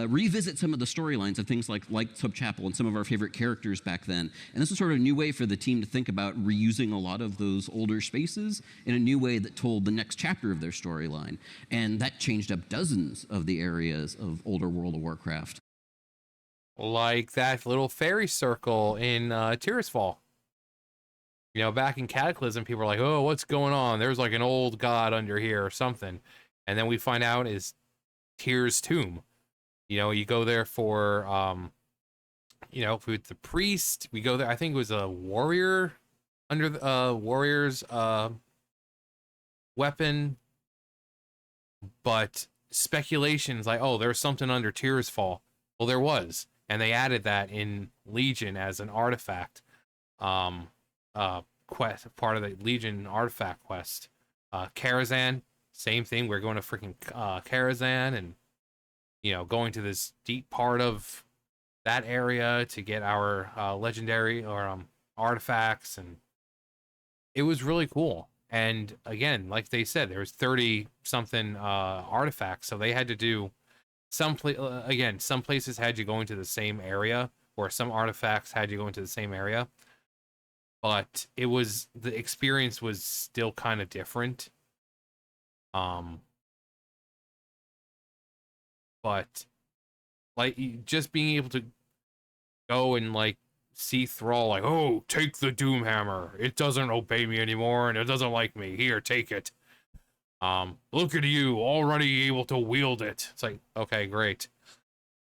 revisit some of the storylines of things like Subchapel and some of our favorite characters back then. And this was sort of a new way for the team to think about reusing a lot of those older spaces in a new way that told the next chapter of their storyline. And that changed up dozens of the areas of older World of Warcraft. Like that little fairy circle in Tirisfal. You know, back in Cataclysm, people were like, oh, what's going on? There's like an old god under here or something. And then we find out is Tyr's tomb. You know, you go there for, with the priest. We go there, I think it was a warrior under the warrior's weapon. But speculations like, oh, there's something under Tirisfal. Well, there was. And they added that in Legion as an artifact quest, part of the Legion artifact quest. Karazhan, same thing. We're going to freaking Karazhan and, going to this deep part of that area to get our legendary or artifacts. And it was really cool. And again, like they said, there was 30-something artifacts. So they had to do some places had you go into the same area, or some artifacts had you go into the same area, but the experience was still kind of different. But like just being able to go and like see Thrall, like, oh, take the Doomhammer. It doesn't obey me anymore, and it doesn't like me. Here, take it. Look at you, already able to wield it. It's like, okay, great.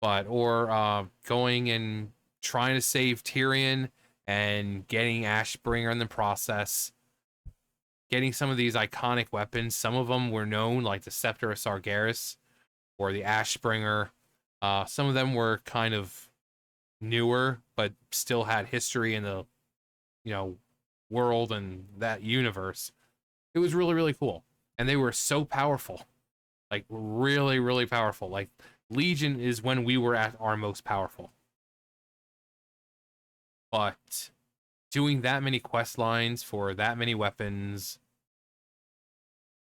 Or going and trying to save Tyrion and getting Ashbringer in the process. Getting some of these iconic weapons. Some of them were known, like the Scepter of Sargeras or the Ashbringer. Some of them were kind of newer, but still had history in the, world and that universe. It was really, really cool. And they were so powerful, like really, really powerful. Like Legion is when we were at our most powerful. But doing that many quest lines for that many weapons,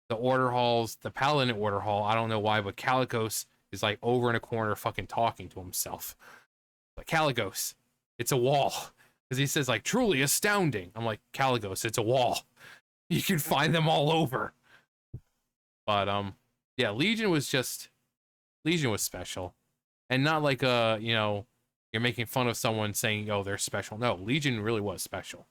the order halls, the Paladin order hall, I don't know why, but Kalecgos is like over in a corner fucking talking to himself. Like, Kalecgos, it's a wall. Because he says like, truly astounding. I'm like, Kalecgos, it's a wall. You can find them all over. But yeah, Legion was special, and not like you're making fun of someone saying, oh, they're special. No, Legion really was special.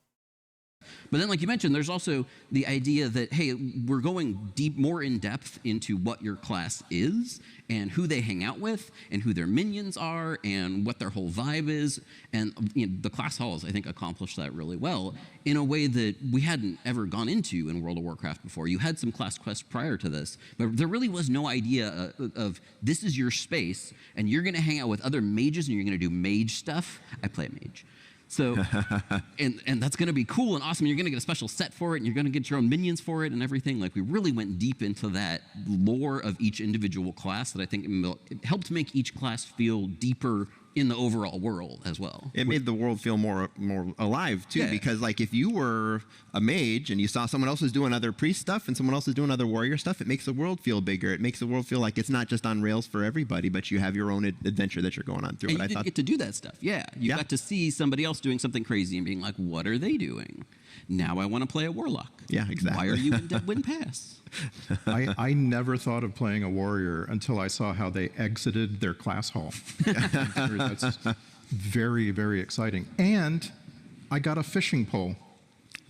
But then, like you mentioned, there's also the idea that, hey, we're going more in depth into what your class is and who they hang out with and who their minions are and what their whole vibe is. And the class halls, I think, accomplish that really well in a way that we hadn't ever gone into in World of Warcraft before. You had some class quests prior to this, but there really was no idea of this is your space and you're going to hang out with other mages and you're going to do mage stuff. I play a mage. So, and that's going to be cool and awesome. You're going to get a special set for it, and you're going to get your own minions for it and everything. Like, we really went deep into that lore of each individual class that I think it helped make each class feel deeper in the overall world as well. It made the world feel more alive too, because like if you were a mage and you saw someone else was doing other priest stuff and someone else is doing other warrior stuff, it makes the world feel bigger. It makes the world feel like it's not just on rails for everybody, but you have your own adventure that you're going on through. And you didn't get to do that stuff. Yeah, you got to see somebody else doing something crazy and being like, "What are they doing? Now I want to play a warlock." Yeah, exactly. Why are you in Deadwind Pass? I never thought of playing a warrior until I saw how they exited their class hall. That's very, very exciting. And I got a fishing pole.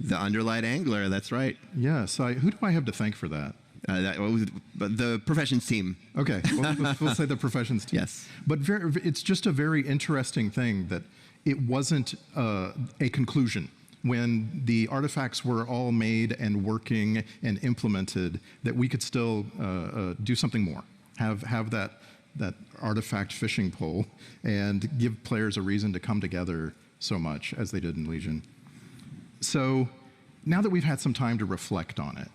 The Underlight Angler, that's right. Yes. Who do I have to thank for that? The professions team. Okay, we'll say the professions team. Yes. But it's just a very interesting thing that it wasn't a conclusion. When the artifacts were all made and working and implemented, that we could still do something more. Have that artifact fishing pole and give players a reason to come together so much as they did in Legion. So now that we've had some time to reflect on it,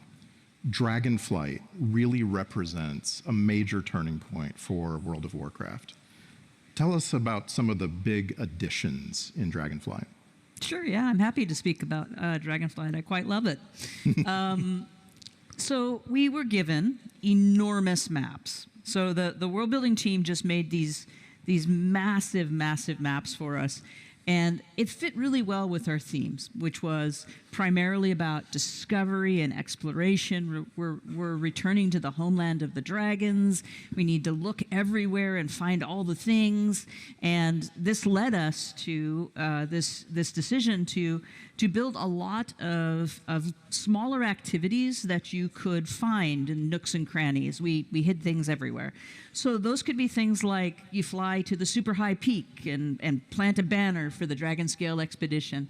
Dragonflight really represents a major turning point for World of Warcraft. Tell us about some of the big additions in Dragonflight. Sure, yeah, I'm happy to speak about Dragonflight. I quite love it. So we were given enormous maps. So the world building team just made these massive, massive maps for us. And it fit really well with our themes, which was primarily about discovery and exploration. We're returning to the homeland of the dragons. We need to look everywhere and find all the things. And this led us to this decision to build a lot of smaller activities that you could find in nooks and crannies. We hid things everywhere. So those could be things like you fly to the super high peak and plant a banner for the Dragon Scale expedition.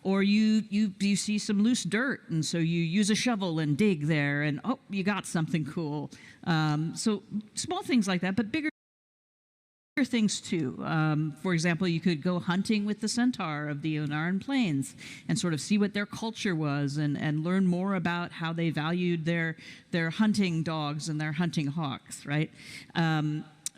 Or you see some loose dirt, and so you use a shovel and dig there, and oh, you got something cool. So small things like that, but bigger things too. For example, you could go hunting with the centaur of the Onaran Plains and sort of see what their culture was and learn more about how they valued their hunting dogs and their hunting hawks, right?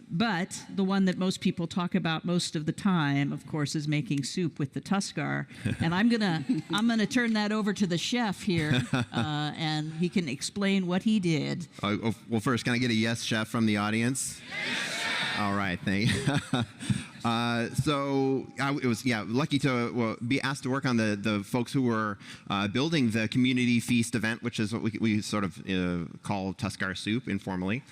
But the one that most people talk about most of the time, of course, is making soup with the Tuskar. And I'm gonna turn that over to the chef here, and he can explain what he did. Well, first, can I get a yes, chef, from the audience? Yes. All right, thank you. So I was lucky to be asked to work on the folks who were building the community feast event, which is what we sort of call Tuskar Soup informally.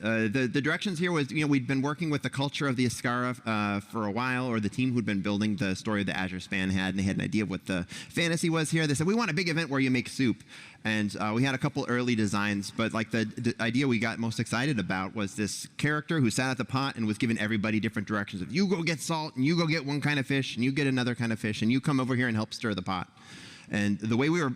The directions here was, we'd been working with the culture of the Iskara for a while, or the team who'd been building the story of the Azure Span had, and they had an idea of what the fantasy was here. They said, we want a big event where you make soup. And we had a couple early designs, but like the idea we got most excited about was this character who sat at the pot and was giving everybody different directions of, you go get salt, and you go get one kind of fish, and you get another kind of fish, and you come over here and help stir the pot. And the way we were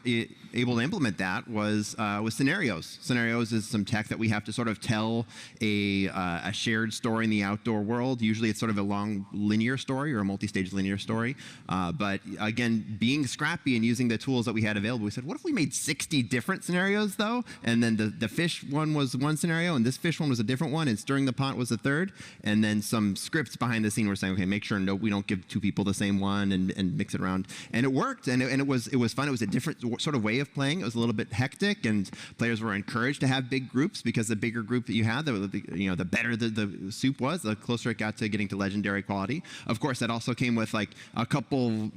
able to implement that was scenarios. Scenarios is some tech that we have to sort of tell a shared story in the outdoor world. Usually it's sort of a long linear story or a multi-stage linear story. But again, being scrappy and using the tools that we had available, we said, what if we made 60 different scenarios though? And then the fish one was one scenario, and this fish one was a different one, and stirring the pot was a third. And then some scripts behind the scene were saying, okay, make sure we don't give two people the same one and mix it around. And it worked, and it was fun. It was a different sort of way of playing. It was a little bit hectic, and players were encouraged to have big groups, because the bigger group that you had, the better the soup was, the closer it got to getting to legendary quality. Of course, that also came with like a couple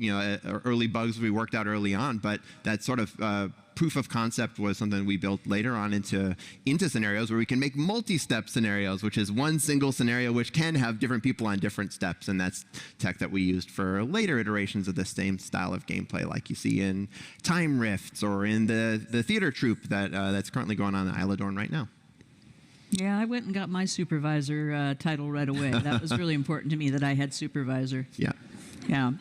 early bugs we worked out early on, but that sort of proof of concept was something we built later on into scenarios where we can make multi-step scenarios, which is one single scenario which can have different people on different steps, and that's tech that we used for later iterations of the same style of gameplay, like you see in Time Rifts or in the theater troupe that's currently going on in Isle of Dorn right now. Yeah, I went and got my supervisor title right away. That was really important to me that I had supervisor. Yeah. Yeah.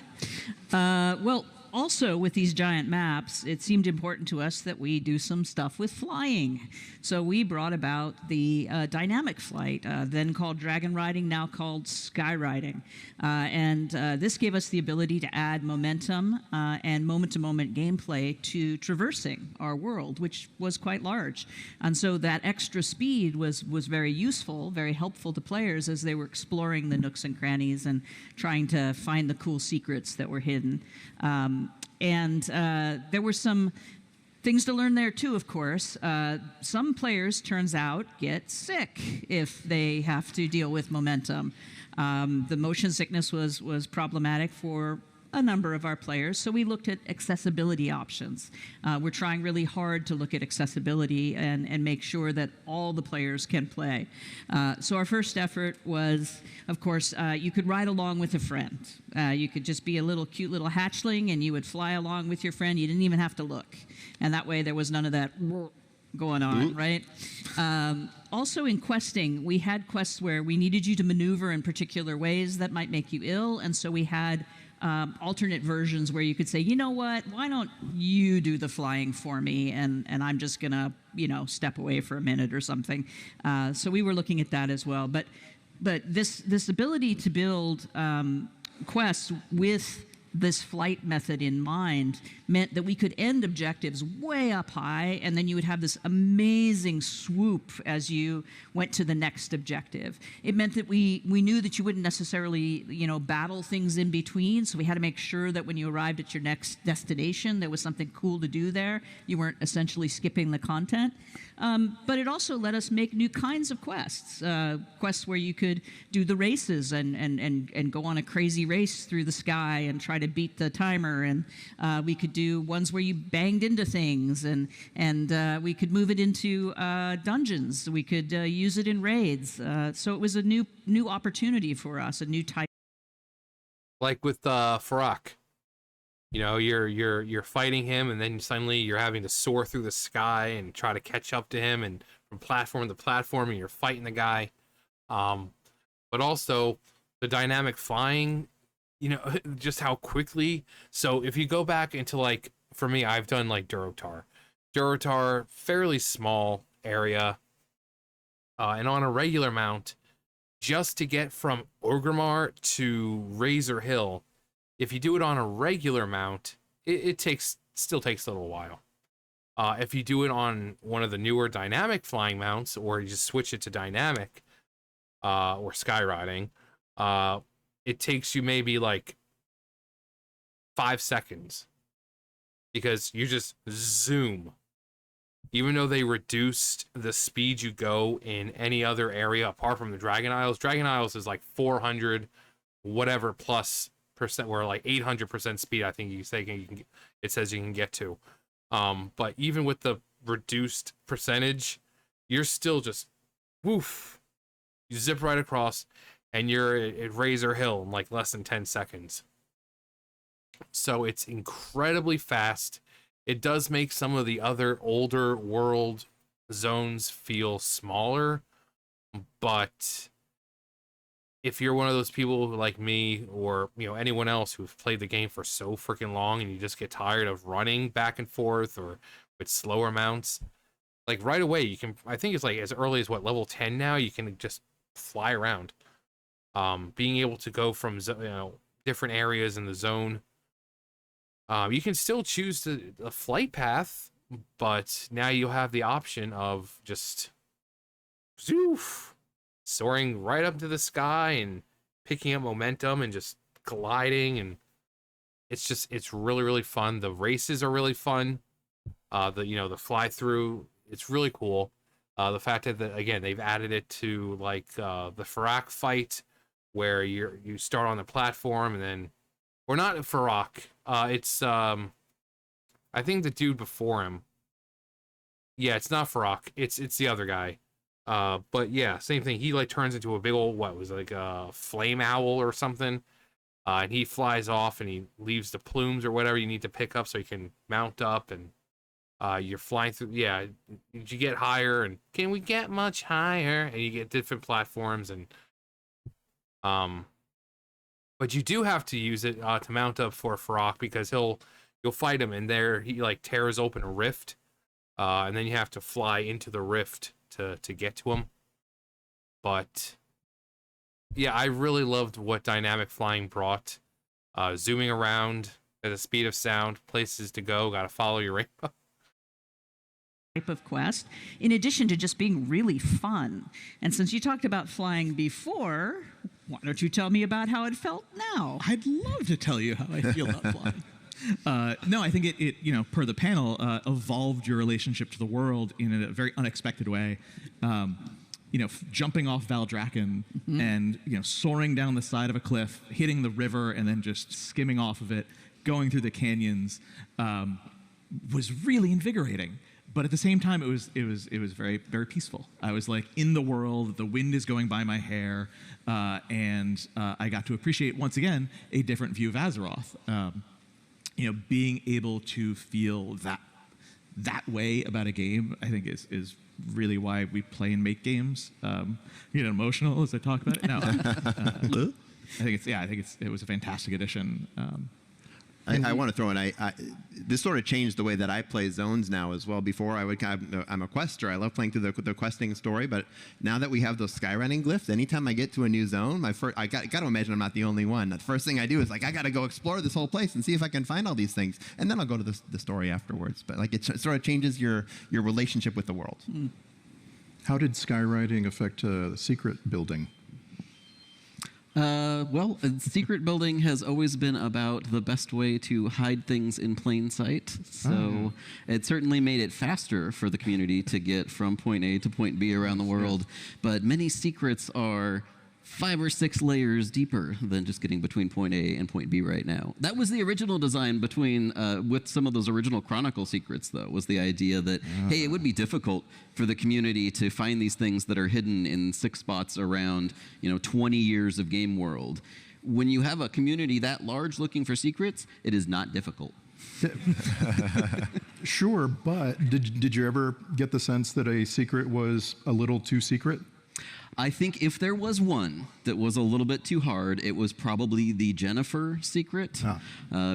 Well, also with these giant maps, it seemed important to us that we do some stuff with flying. So we brought about the dynamic flight, then called dragon riding, now called sky riding. And this gave us the ability to add momentum and moment-to-moment gameplay to traversing our world, which was quite large. And so that extra speed was very useful, very helpful to players as they were exploring the nooks and crannies and trying to find the cool secrets that were hidden. And there were some things to learn there too, of course. Some players, turns out, get sick if they have to deal with momentum. The motion sickness was problematic for a number of our players, so we looked at accessibility options. We're trying really hard to look at accessibility and make sure that all the players can play. So our first effort was, of course, you could ride along with a friend. You could just be a little cute little hatchling and you would fly along with your friend. You didn't even have to look. And that way there was none of that going on, right? Also in questing, we had quests where we needed you to maneuver in particular ways that might make you ill, and so we had alternate versions where you could say, you know what, why don't you do the flying for me, and I'm just gonna, step away for a minute or something. So we were looking at that as well. But this ability to build quests with this flight method in mind meant that we could end objectives way up high, and then you would have this amazing swoop as you went to the next objective. It meant that we knew that you wouldn't necessarily, battle things in between, so we had to make sure that when you arrived at your next destination, there was something cool to do there. You weren't essentially skipping the content. But it also let us make new kinds of quests, quests where you could do the races and go on a crazy race through the sky and try to beat the timer, and we could do ones where you banged into things, and we could move it into dungeons. We could use it in raids. So it was a new opportunity for us, a new type. Like with Farak. You're fighting him, and then suddenly you're having to soar through the sky and try to catch up to him, and from platform to platform, and you're fighting the guy. But also the dynamic flying, just how quickly. So if you go back into, for me, I've done Durotar. Durotar, fairly small area, and on a regular mount, just to get from Orgrimmar to Razor Hill. If you do it on a regular mount, it still takes a little while. If you do it on one of the newer dynamic flying mounts, or you just switch it to dynamic or skyriding, it takes you maybe 5 seconds, because you just zoom. Even though they reduced the speed you go in any other area apart from the Dragon Isles. Dragon Isles is 400 whatever plus percent, or 800% speed, I think it says you can get to. But even with the reduced percentage, you're still just woof. You zip right across, and you're at Razor Hill in less than 10 seconds. So it's incredibly fast. It does make some of the other older world zones feel smaller, but if you're one of those people like me, or anyone else who's played the game for so freaking long and you just get tired of running back and forth, or with slower mounts, right away you can, I think it's as early as level 10 now, you can just fly around. Being able to go from different areas in the zone. You can still choose the flight path, but now you have the option of just zoof, soaring right up to the sky and picking up momentum and just gliding, and it's really, really fun. The races are really fun. The fly through, it's really cool. The fact that again they've added it to the Farak fight, where you start on the platform, and then, or not Farak, it's I think the dude before him, Yeah, it's not Farok. It's the other guy. But yeah, same thing. He like turns into a big old what was it, like a flame owl or something. And he flies off and he leaves the plumes or whatever you need to pick up so you can mount up and you're flying through. Yeah, you get higher and can we get much higher? And you get different platforms and but you do have to use it to mount up for Farok because you'll fight him and there he like tears open a rift. And then you have to fly into the rift to get to him. But yeah, I really loved what dynamic flying brought. Zooming around at the speed of sound, places to go, gotta follow your rainbow. Type of quest, in addition to just being really fun. And since you talked about flying before, why don't you tell me about how it felt now? I'd love to tell you how I feel about flying. No, I think it per the panel, evolved your relationship to the world in a very unexpected way. Jumping off Valdrakken and soaring down the side of a cliff, hitting the river, and then just skimming off of it, going through the canyons, was really invigorating. But at the same time, it was very, very peaceful. I was like in the world. The wind is going by my hair, and I got to appreciate once again a different view of Azeroth. Being able to feel that way about a game, I think is really why we play and make games. Emotional as I talk about it. No, I think it was a fantastic addition. I want to throw in. This sort of changed the way that I play zones now as well. Before I'm a quester. I love playing through the questing story, but now that we have those skyrunning glyphs, anytime I get to a new zone, I got to imagine I'm not the only one. The first thing I do is like I got to go explore this whole place and see if I can find all these things, and then I'll go to the story afterwards. But like it sort of changes your relationship with the world. How did skywriting affect secret building? Secret building has always been about the best way to hide things in plain sight. So it certainly made it faster for the community to get from point A to point B around the world. But many secrets are 5 or 6 layers deeper than just getting between point A and point B right now. That was the original design with some of those original Chronicle secrets, though, was the idea that, hey, it would be difficult for the community to find these things that are hidden in 6 spots around, 20 years of game world. When you have a community that large looking for secrets, it is not difficult. Sure, but did you ever get the sense that a secret was a little too secret? I think if there was one that was a little bit too hard, it was probably the Jennifer secret,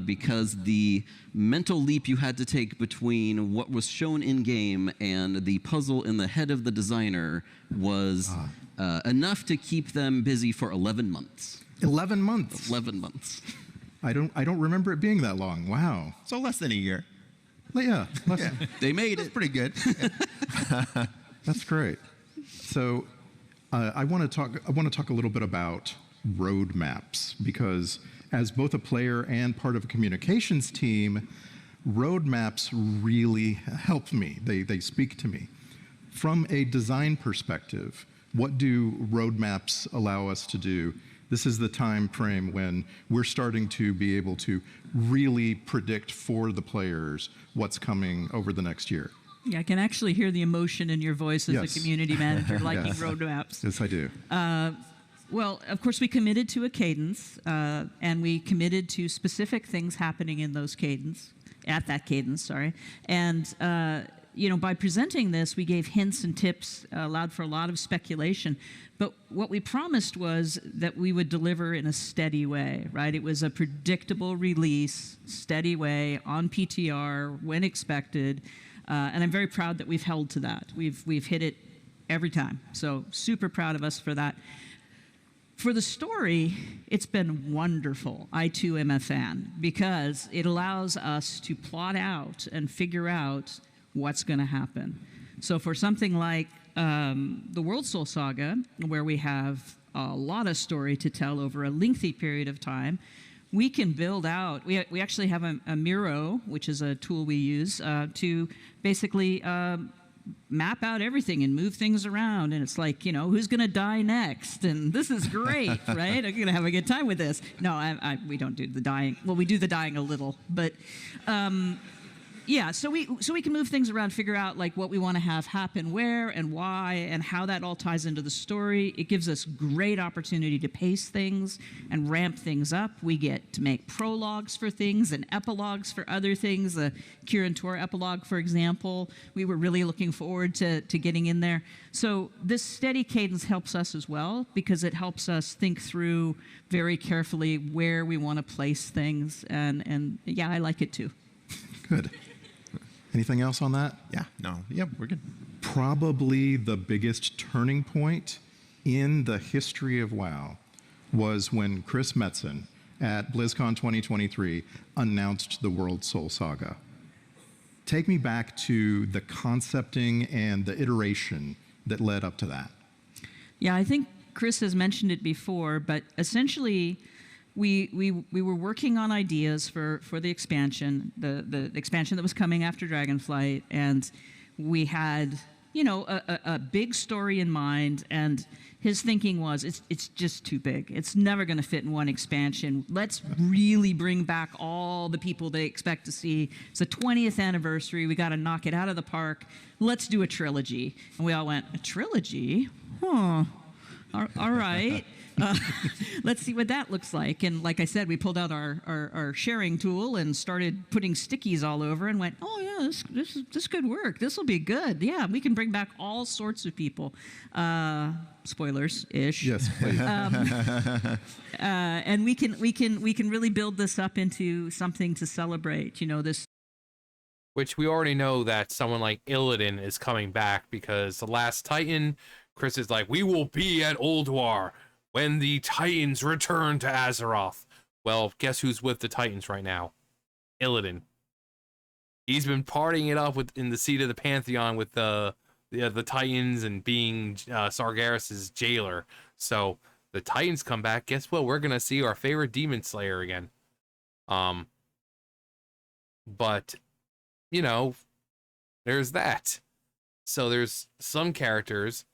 because the mental leap you had to take between what was shown in-game and the puzzle in the head of the designer was enough to keep them busy for 11 months. 11 months? 11 months. I don't remember it being that long. Wow. So less than a year. Yeah. They made it. That's pretty good. That's great. So I want to talk a little bit about roadmaps, because as both a player and part of a communications team, roadmaps really help me. They speak to me. From a design perspective, what do roadmaps allow us to do? This is the time frame when we're starting to be able to really predict for the players what's coming over the next year. Yeah, I can actually hear the emotion in your voice as a community manager liking roadmaps. Yes, I do. Well, of course, we committed to a cadence, and we committed to specific things happening in those at that cadence, And, by presenting this, we gave hints and tips, allowed for a lot of speculation. But what we promised was that we would deliver in a steady way, right? It was a predictable release, steady way, on PTR, when expected. And I'm very proud that we've held to that. We've hit it every time. So super proud of us for that. For the story, it's been wonderful. I too am a fan, because it allows us to plot out and figure out what's going to happen. So for something like the World Soul Saga, where we have a lot of story to tell over a lengthy period of time, we can build out. We actually have a Miro, which is a tool we use to basically map out everything and move things around. And it's like, who's going to die next? And this is great, right? I'm going to have a good time with this. No, we don't do the dying. Well, we do the dying a little, but Yeah, so we can move things around, figure out like what we want to have happen where and why and how that all ties into the story. It gives us great opportunity to pace things and ramp things up. We get to make prologues for things and epilogues for other things. The Kirin Tor epilogue, for example, we were really looking forward to getting in there. So this steady cadence helps us as well because it helps us think through very carefully where we want to place things. And yeah, I like it too. Good. Anything else on that? Yeah, no, yep, we're good. Probably the biggest turning point in the history of WoW was when Chris Metzen at BlizzCon 2023 announced the World Soul Saga. Take me back to the concepting and the iteration that led up to that. Yeah, I think Chris has mentioned it before, but essentially we were working on ideas for the expansion, the expansion that was coming after Dragonflight, and we had, you know, a big story in mind, and his thinking was it's just too big. It's never going to fit in one expansion. Let's really bring back all the people they expect to see. It's the 20th anniversary. We got to knock it out of the park. Let's do a trilogy. And we all went, a trilogy? Huh. All right. Let's see what that looks like. And like I said, we pulled out our sharing tool and started putting stickies all over and went, oh yeah, this could work. This will be good. Yeah, we can bring back all sorts of people. Spoilers-ish. Yes, please. And we can really build this up into something to celebrate. You know, this. Which we already know that someone like Illidan is coming back because the last Titan, Chris is like, we will be at Ulduar when the Titans return to Azeroth. Well, guess who's with the Titans right now? Illidan. He's been partying it up in the seat of the Pantheon with the Titans and being Sargeras's jailer. So the Titans come back. Guess what? We're gonna see our favorite Demon Slayer again. But you know, there's that. So there's some characters.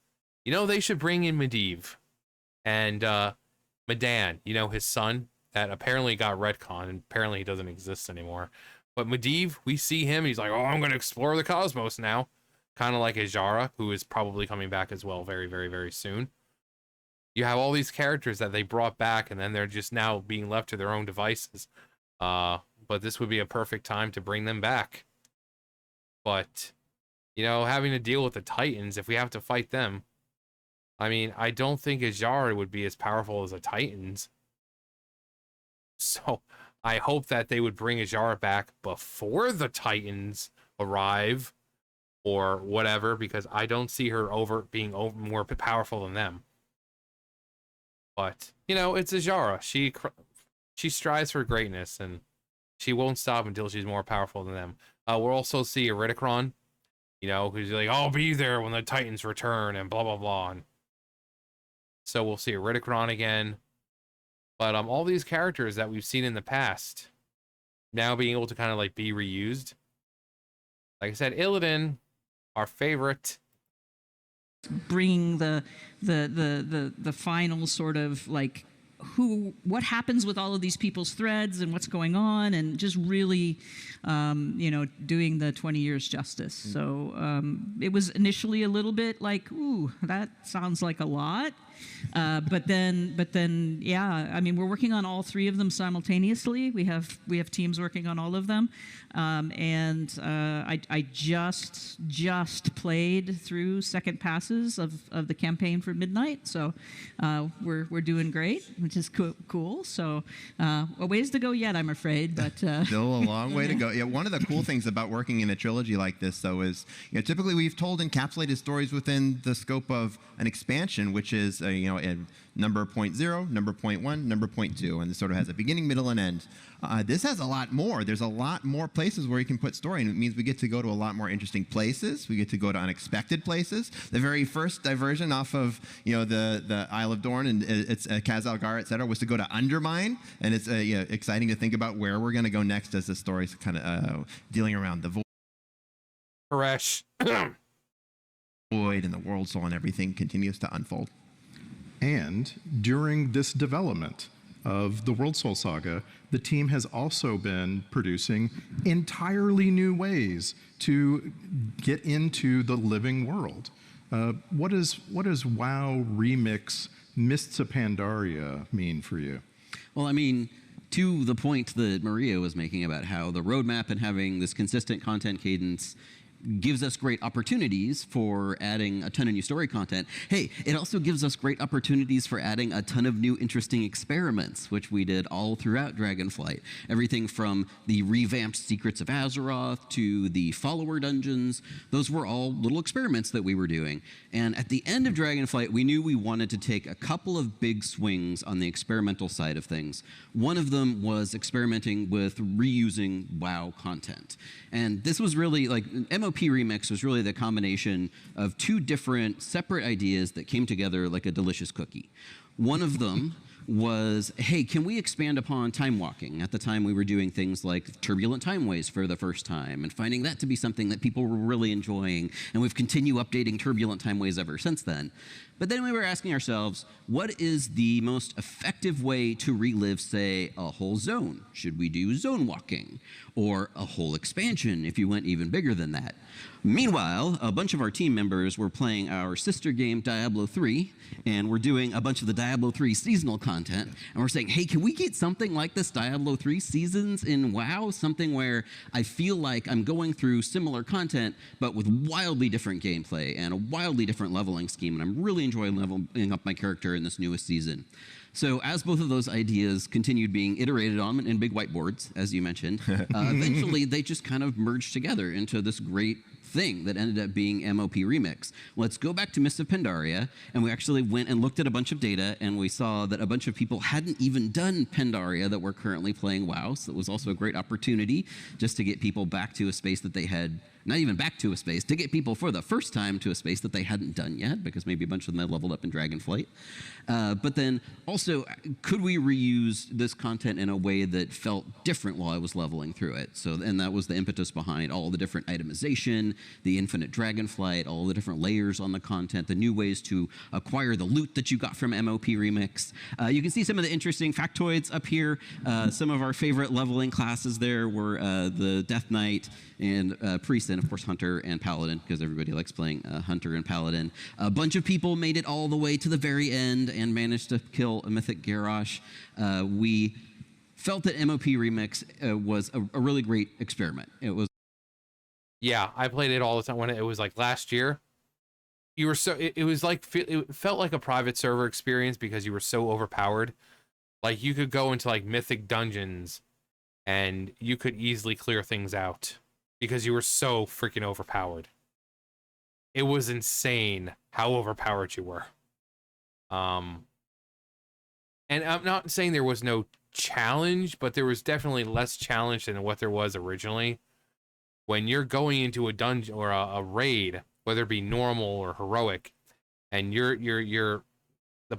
You know, they should bring in Medivh. And Madan, you know, his son that apparently got retconned and apparently he doesn't exist anymore. But Medivh, we see him, he's like, oh, I'm going to explore the cosmos now. Kind of like Azara, who is probably coming back as well very, very, very soon. You have all these characters that they brought back and then they're just now being left to their own devices. But this would be a perfect time to bring them back. But, you know, having to deal with the Titans, if we have to fight them, I mean, I don't think Azara would be as powerful as the Titans. So I hope that they would bring Azara back before the Titans arrive or whatever, because I don't see her being more powerful than them. But, you know, it's Azara. She strives for greatness, and she won't stop until she's more powerful than them. We'll also see Eridikron, you know, who's like, I'll be there when the Titans return, and blah, blah, blah. And so we'll see Eridikron again. But all these characters that we've seen in the past now being able to kind of like be reused. Like I said, Illidan, our favorite. Bringing the final sort of like what happens with all of these people's threads and what's going on, and just really, you know, doing the 20 years justice. So it was initially a little bit like, ooh, that sounds like a lot. But then, yeah, I mean, we're working on all three of them simultaneously. We have teams working on all of them. And I just played through second passes of the campaign for Midnight. So we're doing great, which is cool. So a ways to go yet, I'm afraid, but still a long way to go. Yeah, one of the cool things about working in a trilogy like this, though, is, you know, typically we've told encapsulated stories within the scope of an expansion, which is you know, a number 0.0, number 0.1, number 0.2, and this sort of has a beginning, middle, and end. This has a lot more. There's a lot more places where you can put story, and it means we get to go to a lot more interesting places. We get to go to unexpected places. The very first diversion off of, you know, the Isle of Dorn and it's Khazalgar, etc., was to go to Undermine, and it's you know, exciting to think about where we're going to go next as the story's kind of dealing around the void. Koresh. Void and the world soul and everything continues to unfold. And during this development, of the World Soul Saga, the team has also been producing entirely new ways to get into the living world. What does WoW Remix Mists of Pandaria mean for you? Well, I mean, to the point that Maria was making about how the roadmap and having this consistent content cadence gives us great opportunities for adding a ton of new story content. Hey, it also gives us great opportunities for adding a ton of new interesting experiments, which we did all throughout Dragonflight. Everything from the revamped Secrets of Azeroth to the follower dungeons, those were all little experiments that we were doing. And at the end of Dragonflight, we knew we wanted to take a couple of big swings on the experimental side of things. One of them was experimenting with reusing WoW content. And this was really like MOP Remix was really the combination of two different separate ideas that came together like a delicious cookie. One of them was, hey, can we expand upon time walking? At the time, we were doing things like turbulent timeways for the first time and finding that to be something that people were really enjoying. And we've continued updating turbulent timeways ever since then. But then we were asking ourselves, what is the most effective way to relive, say, a whole zone? Should we do zone walking? Or a whole expansion if you went even bigger than that? Meanwhile, a bunch of our team members were playing our sister game, Diablo 3, and we're doing a bunch of the Diablo 3 seasonal content, and we're saying, hey, can we get something like this Diablo 3 seasons in WoW? Something where I feel like I'm going through similar content, but with wildly different gameplay and a wildly different leveling scheme, and I'm really enjoying leveling up my character in this newest season. So as both of those ideas continued being iterated on in big whiteboards, as you mentioned, eventually they just kind of merged together into this great thing that ended up being MOP Remix. Let's go back to Mists of Pandaria, and we actually went and looked at a bunch of data, and we saw that a bunch of people hadn't even done Pandaria that were currently playing WoW, so it was also a great opportunity just to get people back to a space that they had, not even back to a space, to get people for the first time to a space that they hadn't done yet, because maybe a bunch of them had leveled up in Dragonflight. But then also, could we reuse this content in a way that felt different while I was leveling through it? So, and that was the impetus behind all the different itemization, the infinite Dragonflight, all the different layers on the content, the new ways to acquire the loot that you got from MOP Remix. You can see some of the interesting factoids up here. Some of our favorite leveling classes there were the Death Knight and Priest, and of course Hunter and Paladin, because everybody likes playing Hunter and Paladin. A bunch of people made it all the way to the very end and managed to kill a mythic Garrosh. We felt that MOP Remix was a really great experiment. It was. Yeah, I played it all the time when it was like last year. You were so it was like it felt like a private server experience because you were so overpowered. Like you could go into like mythic dungeons and you could easily clear things out because you were so freaking overpowered. It was insane how overpowered you were. And I'm not saying there was no challenge, but there was definitely less challenge than what there was originally. When you're going into a dungeon or a raid, whether it be normal or heroic, and the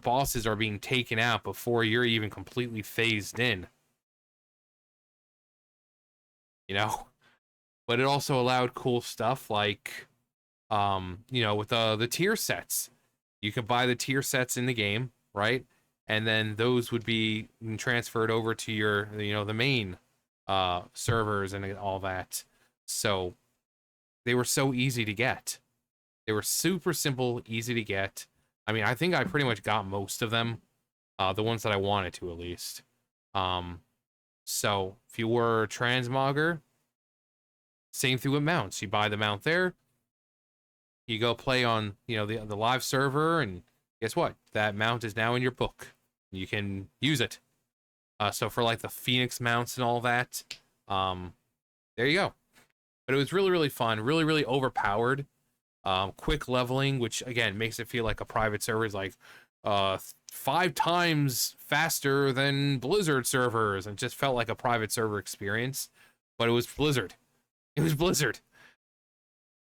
bosses are being taken out before you're even completely phased in, you know. But it also allowed cool stuff like, with the tier sets. You could buy the tier sets in the game, right? And then those would be transferred over to your, the main servers and all that. So they were so easy to get. They were super simple, easy to get. I mean, I think I pretty much got most of them, the ones that I wanted to at least. So if you were a transmogger, same thing with mounts. You buy the mount there, you go play on the live server, and guess what? That mount is now in your book. You can use it. So for like the Phoenix mounts and all that, there you go. But it was really, really fun, really, really overpowered. Quick leveling, which again makes it feel like a private server is like 5 times faster than Blizzard servers, and just felt like a private server experience. But it was Blizzard. It was Blizzard.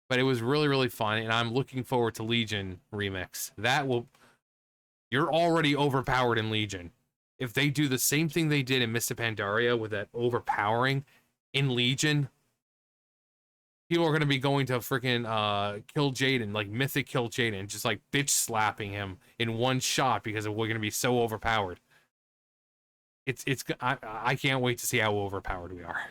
But it was really, really fun, and I'm looking forward to Legion Remix. You're already overpowered in Legion. If they do the same thing they did in Mists of Pandaria with that overpowering in Legion, people are going to be going to freaking kill Jaden, like mythic kill Jaden, just like bitch slapping him in one shot because we're going to be so overpowered. I can't wait to see how overpowered we are.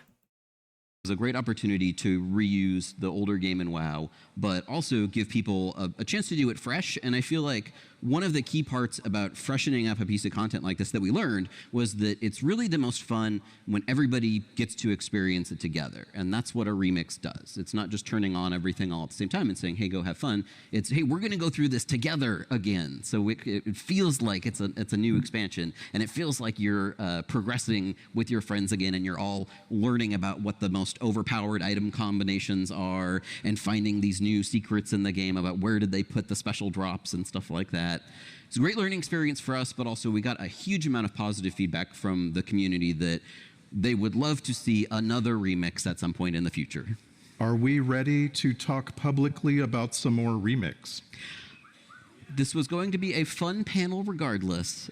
It was a great opportunity to reuse the older game in WoW, but also give people a chance to do it fresh. And I feel like one of the key parts about freshening up a piece of content like this that we learned was that it's really the most fun when everybody gets to experience it together. And that's what a remix does. It's not just turning on everything all at the same time and saying, hey, go have fun. It's, hey, we're going to go through this together again. So it feels like it's a new expansion, and it feels like you're progressing with your friends again, and you're all learning about what the most overpowered item combinations are and finding these new secrets in the game about where did they put the special drops and stuff like that. It's a great learning experience for us, but also we got a huge amount of positive feedback from the community that they would love to see another remix at some point in the future. Are we ready to talk publicly about some more remix? This was going to be a fun panel regardless,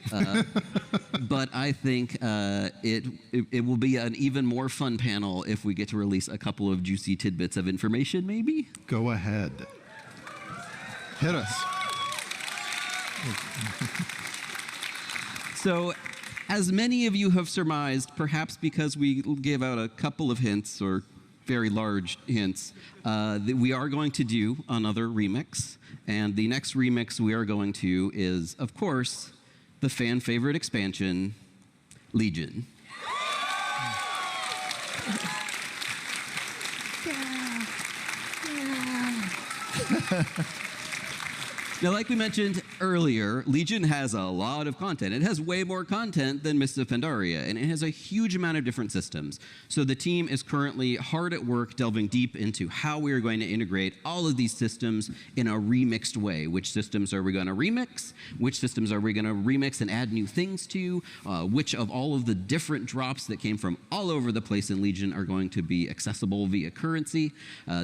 but I think it will be an even more fun panel if we get to release a couple of juicy tidbits of information, maybe? Go ahead. Hit us. So, as many of you have surmised, perhaps because we gave out a couple of hints, or very large hints, that we are going to do another remix. And the next remix we are going to is, of course, the fan favorite expansion, Legion. Now, like we mentioned earlier, Legion has a lot of content. It has way more content than Mists of Pandaria, and it has a huge amount of different systems. So the team is currently hard at work delving deep into how we are going to integrate all of these systems in a remixed way. Which systems are we going to remix? Which systems are we going to remix and add new things to? Which of all of the different drops that came from all over the place in Legion are going to be accessible via currency?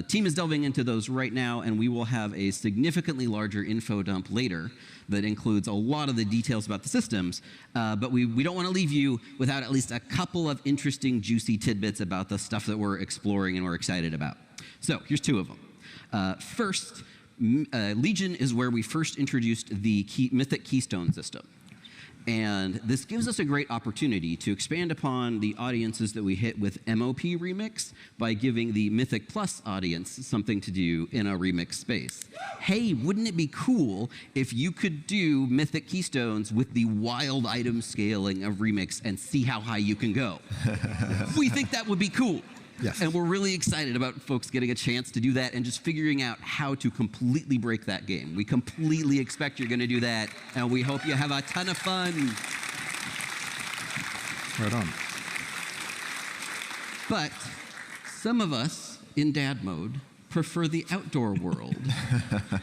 Team is delving into those right now, and we will have a significantly larger info dump later that includes a lot of the details about the systems, but we don't want to leave you without at least a couple of interesting, juicy tidbits about the stuff that we're exploring and we're excited about. So here's two of them. First, Legion is where we first introduced the Mythic Keystone system. And this gives us a great opportunity to expand upon the audiences that we hit with MOP Remix by giving the Mythic Plus audience something to do in a remix space. Hey, wouldn't it be cool if you could do Mythic Keystones with the wild item scaling of Remix and see how high you can go? We think that would be cool. Yes. And we're really excited about folks getting a chance to do that and just figuring out how to completely break that game. We completely expect you're going to do that, and we hope you have a ton of fun. Right on. But some of us in dad mode prefer the outdoor world.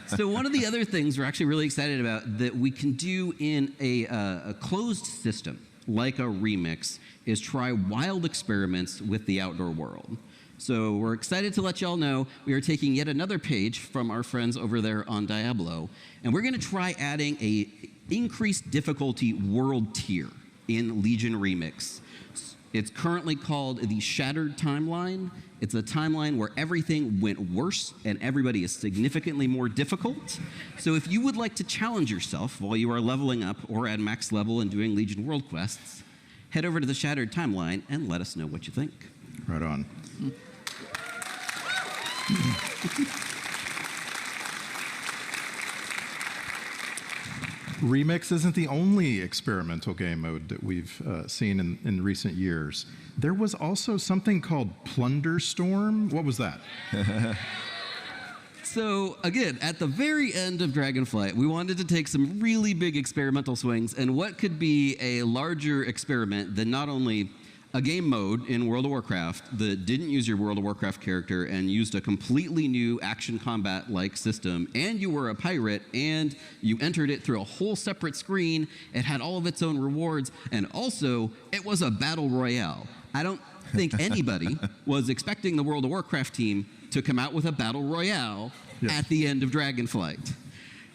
So one of the other things we're actually really excited about that we can do in a closed system, like a remix, is try wild experiments with the outdoor world. So we're excited to let y'all know we are taking yet another page from our friends over there on Diablo, and we're going to try adding a increased difficulty world tier in Legion Remix. It's currently called the Shattered Timeline. It's a timeline where everything went worse and everybody is significantly more difficult. So if you would like to challenge yourself while you are leveling up or at max level and doing Legion World Quests, head over to the Shattered Timeline and let us know what you think. Right on. Remix isn't the only experimental game mode that we've seen in recent years. There was also something called Plunder Storm. What was that? So, again, at the very end of Dragonflight, we wanted to take some really big experimental swings, and what could be a larger experiment than not only a game mode in World of Warcraft that didn't use your World of Warcraft character and used a completely new action combat-like system, and you were a pirate, and you entered it through a whole separate screen, it had all of its own rewards, and also, it was a battle royale. I don't think anybody was expecting the World of Warcraft team to come out with a battle royale at the end of Dragonflight.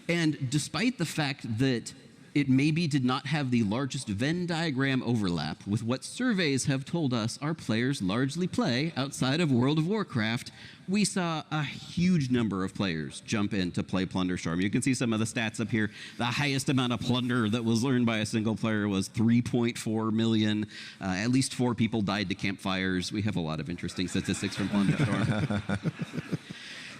And despite the fact that it maybe did not have the largest Venn diagram overlap with what surveys have told us our players largely play outside of World of Warcraft. We saw a huge number of players jump in to play Plunderstorm. You can see some of the stats up here. The highest amount of plunder that was learned by a single player was 3.4 million. At least 4 people died to campfires. We have a lot of interesting statistics from Plunderstorm.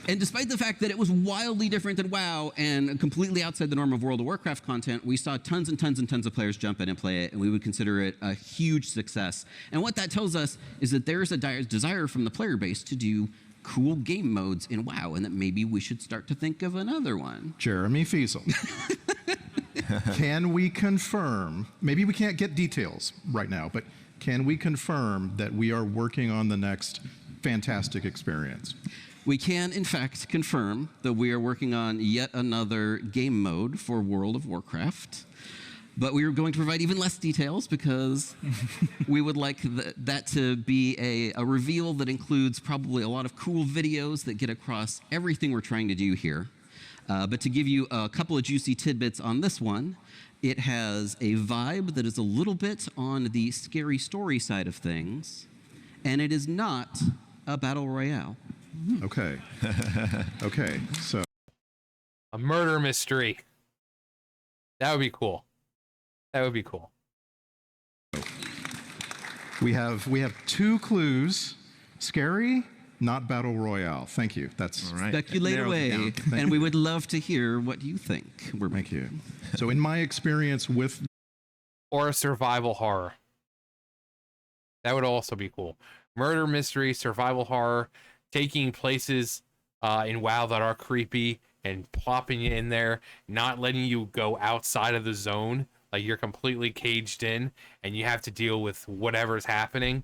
And despite the fact that it was wildly different than WoW and completely outside the norm of World of Warcraft content, we saw tons and tons and tons of players jump in and play it, and we would consider it a huge success. And what that tells us is that there's a desire from the player base to do cool game modes in WoW, and that maybe we should start to think of another one. Jeremy Fiesel. Can we confirm, maybe we can't get details right now, but can we confirm that we are working on the next fantastic experience? We can, in fact, confirm that we are working on yet another game mode for World of Warcraft. But we are going to provide even less details because we would like that to be a reveal that includes probably a lot of cool videos that get across everything we're trying to do here. But to give you a couple of juicy tidbits on this one, it has a vibe that is a little bit on the scary story side of things, and it is not a battle royale. Okay. Okay, so. A murder mystery. That would be cool. That would be cool. We have 2 clues. Scary, not battle royale. Thank you. That's All right. Speculate Narrows it away, down. and we would love to hear what you think. Thank you. So in my experience with Or a survival horror. That would also be cool. Murder mystery, survival horror, taking places in WoW that are creepy and plopping you in there, not letting you go outside of the zone. Like you're completely caged in and you have to deal with whatever's happening.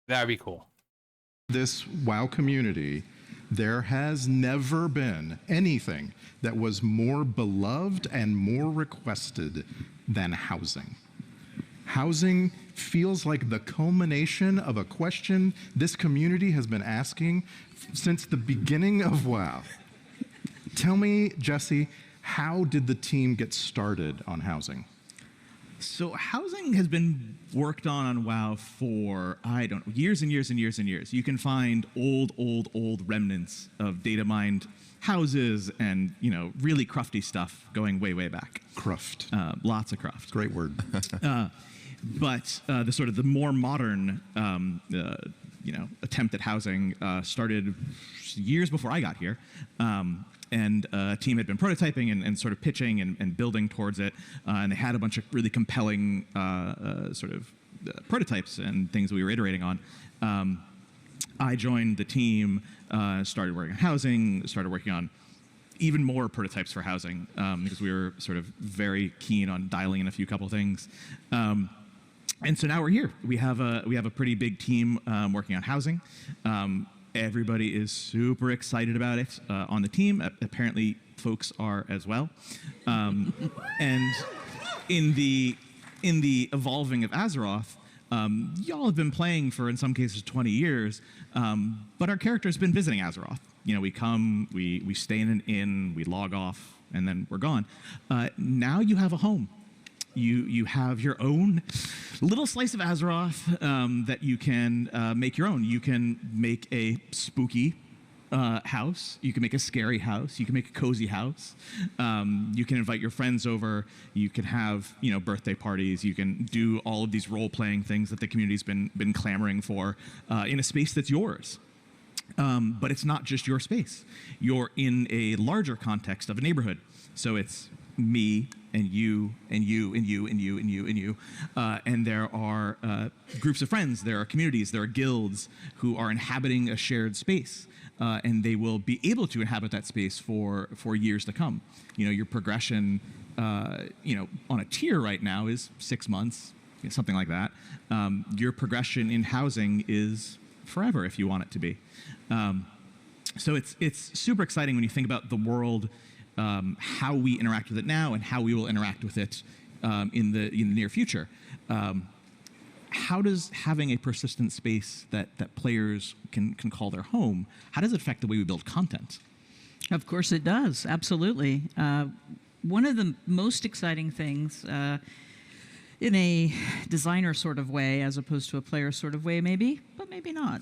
That'd be cool. this WoW community, there has never been anything that was more beloved and more requested than housing. Housing feels like the culmination of a question this community has been asking since the beginning of WoW. Tell me, Jesse, how did the team get started on housing? So housing has been worked on WoW for, I don't know, years and years and years and years. You can find old remnants of data mined houses and, you know, really crufty stuff going way, way back. Cruft. Lots of cruft. Great word. But the sort of the more modern, attempt at housing started years before I got here. And a team had been prototyping and sort of pitching and building towards it. And they had a bunch of really compelling prototypes and things we were iterating on. I joined the team, started working on housing, started working on even more prototypes for housing because we were sort of very keen on dialing in a couple things. And so now we're here. We have a pretty big team working on housing. Everybody is super excited about it on the team. Apparently, folks are as well. And in the evolving of Azeroth, y'all have been playing for, in some cases, 20 years. But our character's been visiting Azeroth. You know, we come, we stay in an inn, we log off, and then we're gone. Now you have a home. You have your own little slice of Azeroth that you can make your own. You can make a spooky house. You can make a scary house. You can make a cozy house. You can invite your friends over. You can have, you know, birthday parties. You can do all of these role-playing things that the community's been clamoring for in a space that's yours. But it's not just your space. You're in a larger context of a neighborhood. So it's me and you and you and you and you and you and you. And there are groups of friends, there are communities, there are guilds who are inhabiting a shared space. And they will be able to inhabit that space for years to come. You know, your progression, on a tier right now is 6 months, something like that. Your progression in housing is forever if you want it to be. So it's super exciting when you think about the world, how we interact with it now and how we will interact with it in the near future. How does having a persistent space that players can call their home, how does it affect the way we build content? Of course it does, absolutely. one of the most exciting things, in a designer sort of way, as opposed to a player sort of way, maybe, but maybe not,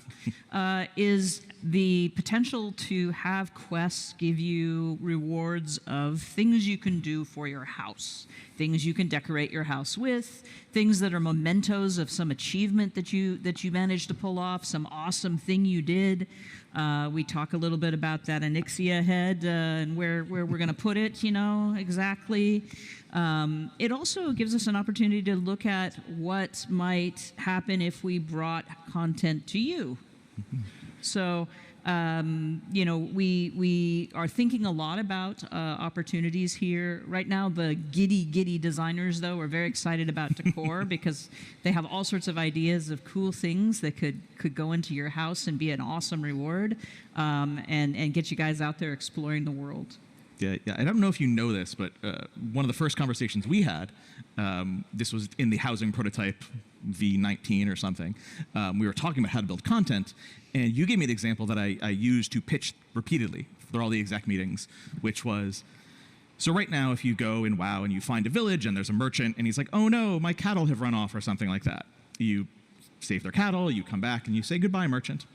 is the potential to have quests give you rewards of things you can do for your house, things you can decorate your house with, things that are mementos of some achievement that you managed to pull off, some awesome thing you did. We talk a little bit about that Onyxia head and where we're going to put it, exactly. It also gives us an opportunity to look at what might happen if we brought content to you. So, we are thinking a lot about opportunities here. Right now, the giddy designers, though, are very excited about decor because they have all sorts of ideas of cool things that could go into your house and be an awesome reward, and get you guys out there exploring the world. Yeah, I don't know if you know this, but one of the first conversations we had, this was in the housing prototype V19 or something. We were talking about how to build content, and you gave me the example that I used to pitch repeatedly for all the exec meetings, which was, so right now if you go in WoW and you find a village and there's a merchant and he's like, oh no, my cattle have run off or something like that. You save their cattle, you come back and you say, goodbye, merchant.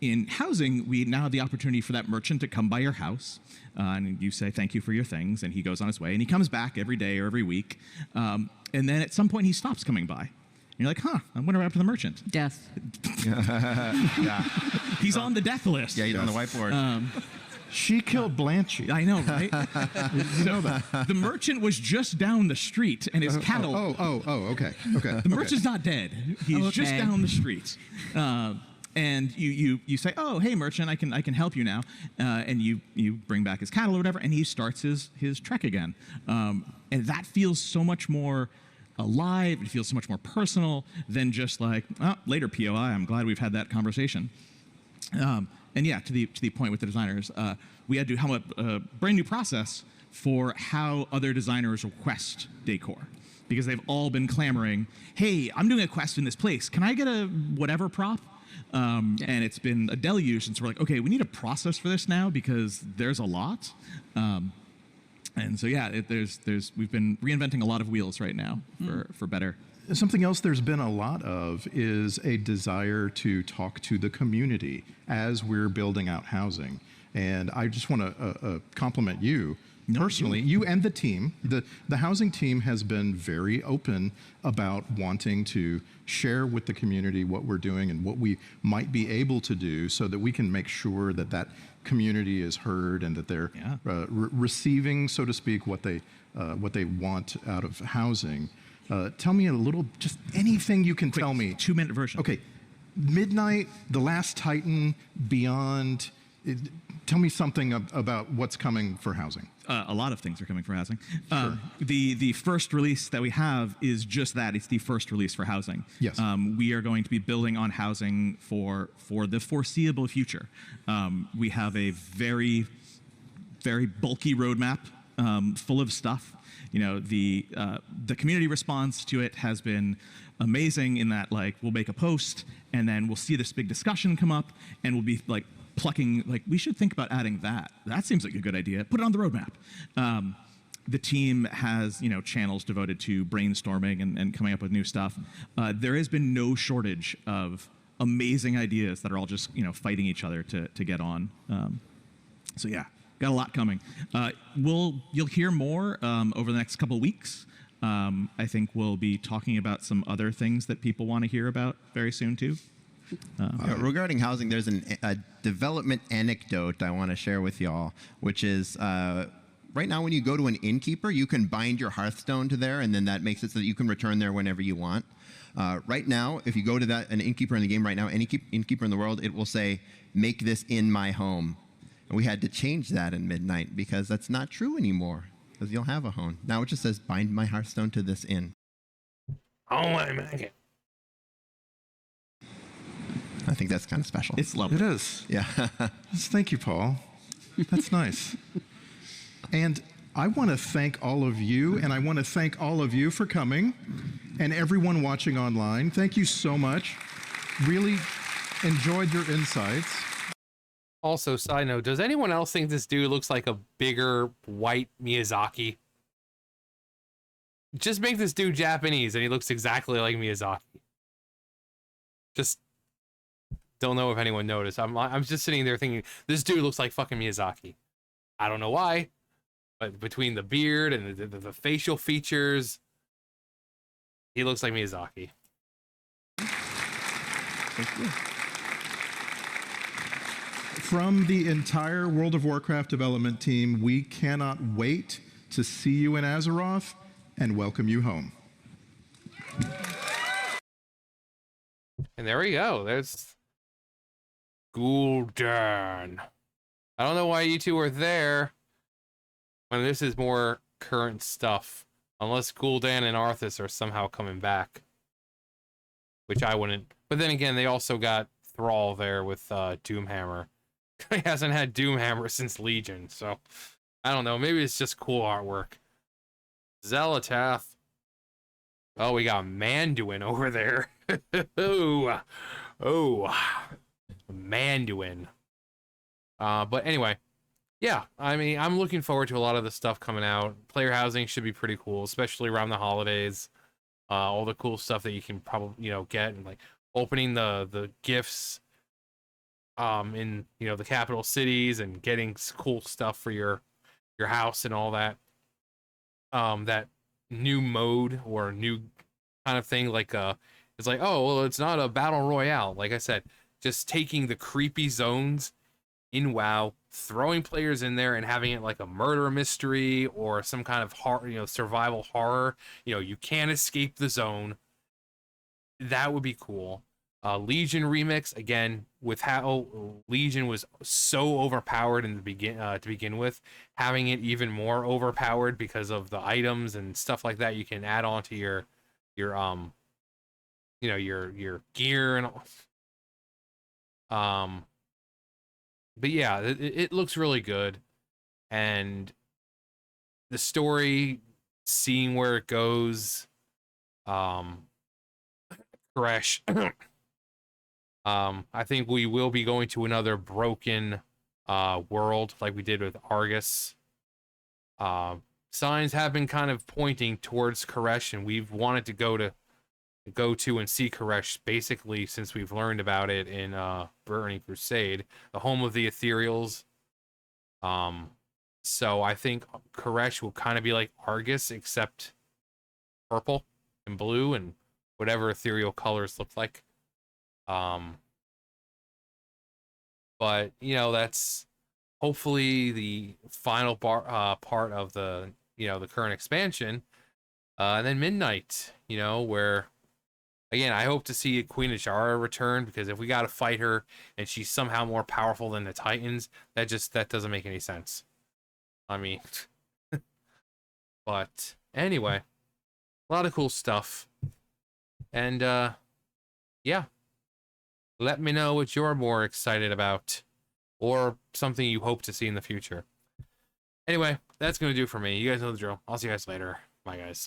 In housing, we now have the opportunity for that merchant to come by your house, and you say thank you for your things, and he goes on his way, and he comes back every day or every week, and then at some point he stops coming by. And you're like, I wonder what happened to the merchant. Death. Yeah. He's on the death list. Yeah, he's on the whiteboard. She killed Blanche. I know, right? You know that. The merchant was just down the street, and his cattle. Okay. The merchant's not dead. He's just down the street. And you say, oh, hey, merchant, I can help you now. And you bring back his cattle or whatever, and he starts his trek again. And that feels so much more alive. It feels so much more personal than just like, later, POI, I'm glad we've had that conversation. And yeah, to the point with the designers, we had to have a brand new process for how other designers request decor. Because they've all been clamoring, hey, I'm doing a quest in this place. Can I get a whatever prop? And it's been a deluge, and so we're like, okay, we need a process for this now because there's a lot. And so yeah, we've been reinventing a lot of wheels right now for better. Something else there's been a lot of is a desire to talk to the community as we're building out housing. And I just want to compliment you personally, you and the team. The housing team has been very open about wanting to share with the community what we're doing and what we might be able to do so that we can make sure that that community is heard and that they're receiving, so to speak, what they want out of housing. Tell me a little, just anything you can tell me. 2-minute version. Okay. Midnight, The Last Titan, Beyond. Tell me something about what's coming for housing. A lot of things are coming for housing. Sure. The first release that we have is just that. It's the first release for housing. Yes. We are going to be building on housing for the foreseeable future. We have a very, very bulky roadmap full of stuff. The community response to it has been amazing in that, like, we'll make a post and then we'll see this big discussion come up and we'll be like plucking, like, we should think about adding that. That seems like a good idea. Put it on the roadmap. The team has, channels devoted to brainstorming and coming up with new stuff. There has been no shortage of amazing ideas that are all just, fighting each other to get on. So yeah, got a lot coming. You'll hear more over the next couple of weeks. I think we'll be talking about some other things that people want to hear about very soon too. Regarding housing, there's a development anecdote I want to share with y'all, which is right now when you go to an innkeeper, you can bind your Hearthstone to there, and then that makes it so that you can return there whenever you want. Right now, if you go to an innkeeper in the game right now, any innkeeper in the world, it will say, make this in my home. And we had to change that in Midnight because that's not true anymore, because you'll have a home. Now it just says, bind my Hearthstone to this inn. Oh, I make it. I think that's kind of special. It's lovely. It is. Yeah. Thank you, Paul. That's nice. And I want to thank all of you, and I want to thank all of you for coming, and everyone watching online. Thank you so much. Really enjoyed your insights. Also, side note, does anyone else think this dude looks like a bigger white Miyazaki? Just make this dude Japanese and he looks exactly like Miyazaki. Just don't know if anyone noticed. I'm just sitting there thinking, this dude looks like fucking Miyazaki. I don't know why, but between the beard and the facial features, he looks like Miyazaki. Thank you. From the entire World of Warcraft development team, we cannot wait to see you in Azeroth and welcome you home. And there we go. There's Gul'dan. I don't know why you two are there when this is more current stuff. Unless Gul'dan and Arthas are somehow coming back. Which I wouldn't. But then again, they also got Thrall there with Doomhammer. He hasn't had Doomhammer since Legion, so I don't know. Maybe it's just cool artwork. Zelatath. Oh, we got Manduin over there. oh, Manduin. But anyway, yeah. I mean, I'm looking forward to a lot of the stuff coming out. Player housing should be pretty cool, especially around the holidays. All the cool stuff that you can probably get, and like opening the gifts in the capital cities and getting cool stuff for your house and all that. That new mode or new kind of thing, like it's like, oh well, it's not a battle royale. Like I said, just taking the creepy zones in WoW, throwing players in there and having it like a murder mystery or some kind of horror, survival horror. You can't escape the zone. That would be cool. Legion remix, again, with how Legion was so overpowered in the to begin with, having it even more overpowered because of the items and stuff like that you can add on to your gear and all. But yeah, it looks really good, and the story, seeing where it goes, Koresh. I think we will be going to another broken world like we did with Argus. Signs have been kind of pointing towards Koresh, and we've wanted to go to and see Koresh basically since we've learned about it in Burning Crusade, the home of the Ethereals. So I think Koresh will kind of be like Argus, except purple and blue and whatever ethereal colors look like. But that's hopefully the final part of the the current expansion, and then Midnight, where again I hope to see Queen Ajara return, because if we got to fight her and she's somehow more powerful than the Titans, that doesn't make any sense. I mean, but anyway, a lot of cool stuff, and yeah. Let me know what you're more excited about, or something you hope to see in the future. Anyway, that's going to do for me. You guys know the drill. I'll see you guys later. Bye, guys.